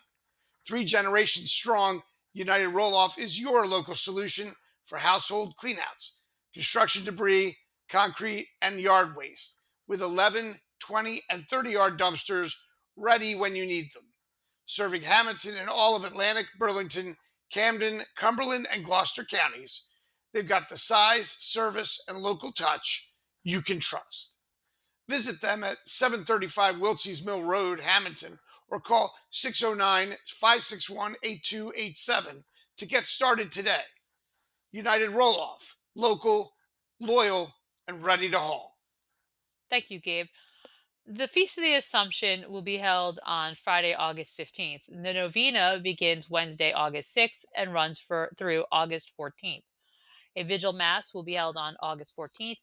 3 generations strong, United Roll Off is your local solution for household cleanouts, construction debris, concrete, and yard waste, with 11, 20, and 30-yard dumpsters ready when you need them. Serving Hammonton and all of Atlantic, Burlington, Camden, Cumberland, and Gloucester counties, they've got the size, service, and local touch you can trust. Visit them at 735 Wiltsey's Mill Road, Hammonton, or call 609 561 8287 to get started today. United Roll Off, local, loyal, and ready to haul. Thank you, Gabe. The Feast of the Assumption will be held on Friday, August 15th. The novena begins Wednesday, August 6th and runs through August 14th. A vigil mass will be held on August 14th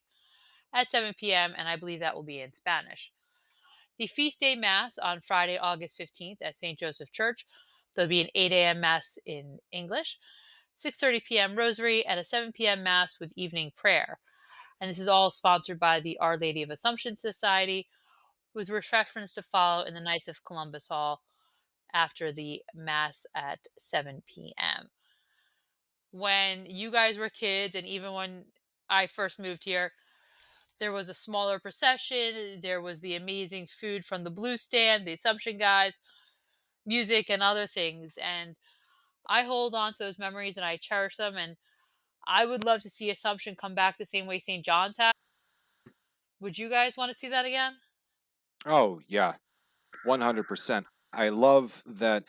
at 7 p.m., and I believe that will be in Spanish. The feast day mass on Friday, August 15th at St. Joseph Church. There'll be an 8 a.m. mass in English, 6:30 p.m. rosary, and a 7 p.m. mass with evening prayer. And this is all sponsored by the Our Lady of Assumption Society, with refreshments to follow in the Knights of Columbus Hall after the mass at 7 p.m. When you guys were kids, and even when I first moved here, there was a smaller procession. There was the amazing food from the Blue Stand, the Assumption guys, music, and other things. And I hold on to those memories and I cherish them. And I would love to see Assumption come back the same way St. John's had. Would you guys want to see that again? Oh yeah, 100%. I love that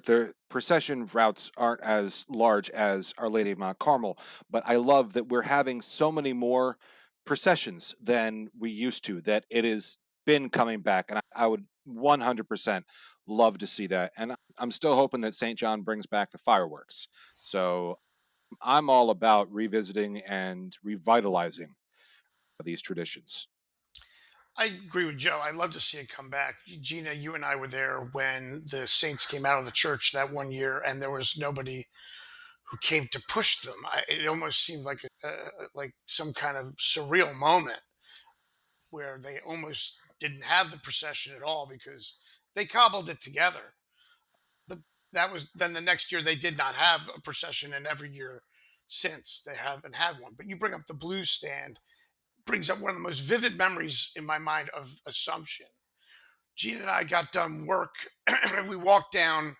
the procession routes aren't as large as Our Lady of Mount Carmel, but I love that we're having so many more processions than we used to, that it has been coming back. And I would 100% love to see that. And I'm still hoping that St. John brings back the fireworks. So I'm all about revisiting and revitalizing these traditions. I agree with Joe. I'd love to see it come back. Gina, you and I were there when the Saints came out of the church that one year, and there was nobody who came to push them. It almost seemed like some kind of surreal moment where they almost didn't have the procession at all because they cobbled it together. But that was then the next year they did not have a procession, and every year since they haven't had one. But you bring up the blues stand, brings up one of the most vivid memories in my mind of Assumption. Gina and I got done work, and we walked down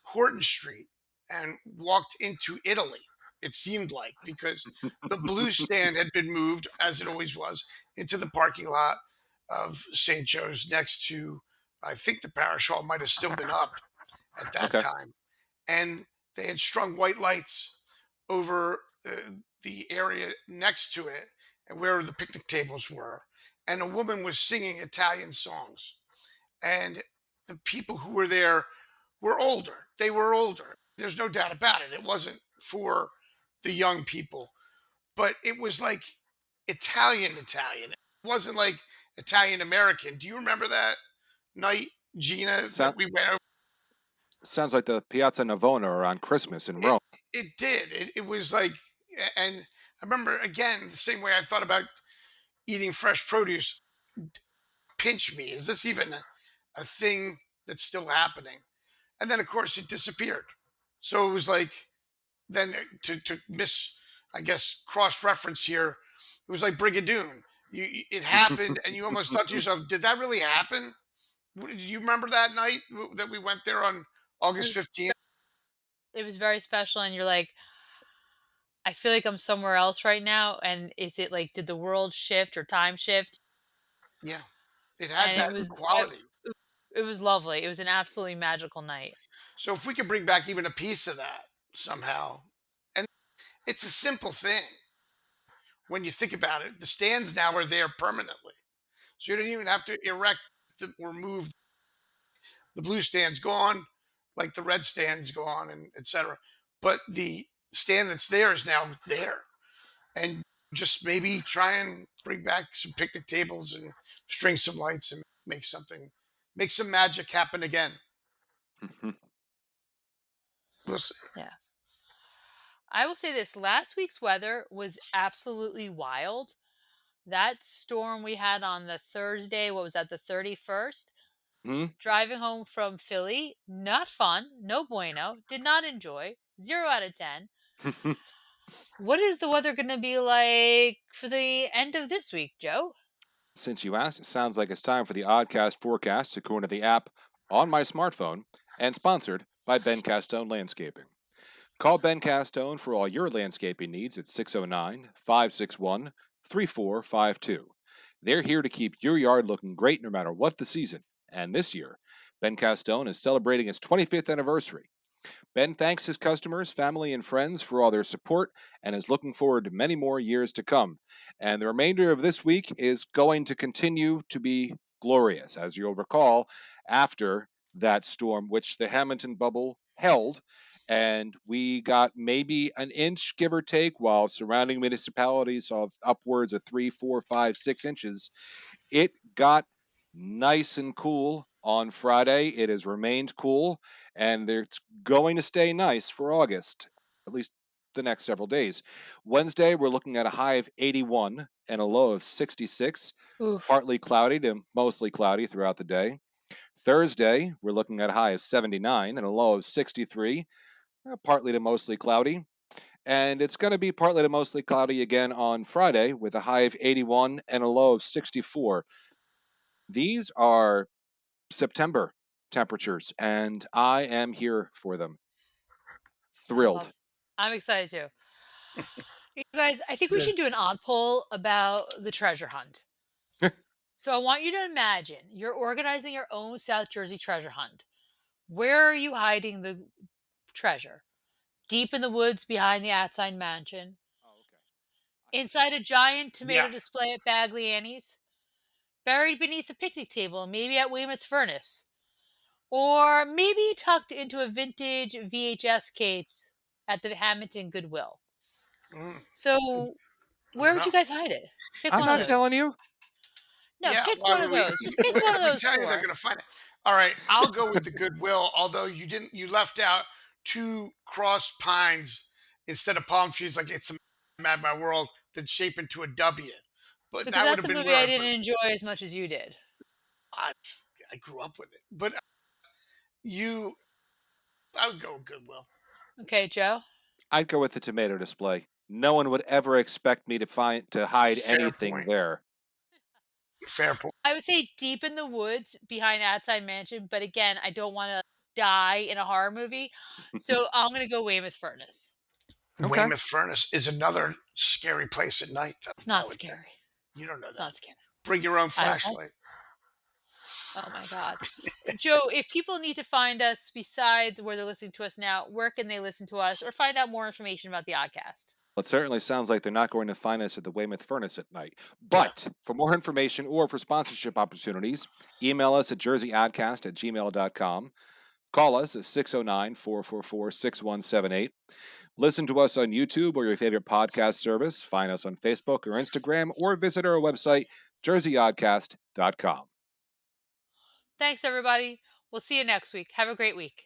Horton Street and walked into Italy. It seemed like because the blues stand had been moved, as it always was, into the parking lot of St. Joe's next to, I think the parish hall might have still been up at that Okay. time. And they had strung white lights over the area next to it and where the picnic tables were. And a woman was singing Italian songs. And the people who were there were older. They were older. There's no doubt about it. It wasn't for the young people, but it was like Italian Italian. It wasn't like Italian American. Do you remember that night, Gina, that Sound, we went over? Sounds like the Piazza Navona around Christmas in It Rome. it did. It was like, and I remember again the same way I thought about eating fresh produce. Pinch me. Is this even a thing that's still happening? And then of course it disappeared. So it was like then to miss, I guess, cross reference here. It was like Brigadoon. It happened, and you almost thought to yourself, "Did that really happen?" Do you remember that night that we went there on August 15th. It was very special, and you're like, I feel like I'm somewhere else right now. And is it like, did the world shift or time shift? Yeah, it had And that quality. it was lovely. It was an absolutely magical night. So if we could bring back even a piece of that somehow, and it's a simple thing when you think about it. The stands now are there permanently, so you don't even have to erect or move. The blue stand's gone, like the red stand's gone, and etc. But the stand that's there is now there, and just maybe try and bring back some picnic tables and string some lights and make some magic happen again. We'll see. Yeah. I will say this, last week's weather was absolutely wild. That storm we had on the Thursday, what was that, the 31st? Hmm? Driving home from Philly, not fun, no bueno, did not enjoy, 0 out of 10. What is the weather going to be like for the end of this week, Joe? Since you asked, it sounds like it's time for the Oddcast forecast according to the app on my smartphone and sponsored by Ben Castone Landscaping. Call Ben Castone for all your landscaping needs at 609 561 3452. They're here to keep your yard looking great no matter what the season. And this year, Ben Castone is celebrating its 25th anniversary. Ben thanks his customers, family, and friends for all their support and is looking forward to many more years to come. And the remainder of this week is going to continue to be glorious, as you'll recall, after that storm, which the Hammonton bubble held. And we got maybe an inch, give or take, while surrounding municipalities saw upwards of 3, 4, 5, 6 inches. It got nice and cool on Friday. It has remained cool, and it's going to stay nice for August, at least the next several days. Wednesday, we're looking at a high of 81 and a low of 66, Oof. partly cloudy to mostly cloudy throughout the day. Thursday, we're looking at a high of 79 and a low of 63, partly to mostly cloudy. And it's going to be partly to mostly cloudy again on Friday with a high of 81 and a low of 64. These are September temperatures, and I am here for them. Thrilled. I'm excited too. You guys, I think we Yeah. should do an odd poll about the treasure hunt. So I want you to imagine you're organizing your own South Jersey treasure hunt. Where are you hiding the treasure? Deep in the woods behind the Atsion mansion? Oh, okay. Inside a giant tomato Yeah. display at Bagley Annie's? Buried beneath a picnic table, maybe at Weymouth Furnace? Or maybe tucked into a vintage VHS case at the Hammonton Goodwill? Mm, So, I don't where would know. you guys hide it? Pick I'm one of not telling those. you. No, Yeah, pick why one would of we? those. Just pick one of If we those tell you, they're four. going to find it. All right, I'll go with the Goodwill. Although you didn't, you left out two cross pines instead of palm trees, like it's a Mad My World that's shaped into a W. But Because that would that's have a been movie where I I put didn't it. enjoy as much as you did. I, I grew up with it, but you, I would go with Goodwill. Okay, Joe? I'd go with the tomato display. No one would ever expect me to hide Fair anything point. there. Fair point. I would say deep in the woods behind Outside Mansion, but again, I don't want to die in a horror movie. So I'm going to go Weymouth Furnace. Okay. Weymouth Furnace is another scary place at night. It's I not would think. scary. You don't know It's that. not scary. Bring your own I, flashlight. oh my God. Joe, if people need to find us besides where they're listening to us now, where can they listen to us or find out more information about the Oddcast? Well, it certainly sounds like they're not going to find us at the Weymouth Furnace at night. Yeah. But for more information or for sponsorship opportunities, email us at jerseyoddcast@gmail.com. Call us at 609 444 6178. Listen to us on YouTube or your favorite podcast service. Find us on Facebook or Instagram, or visit our website, jerseyoddcast.com. Thanks, everybody. We'll see you next week. Have a great week.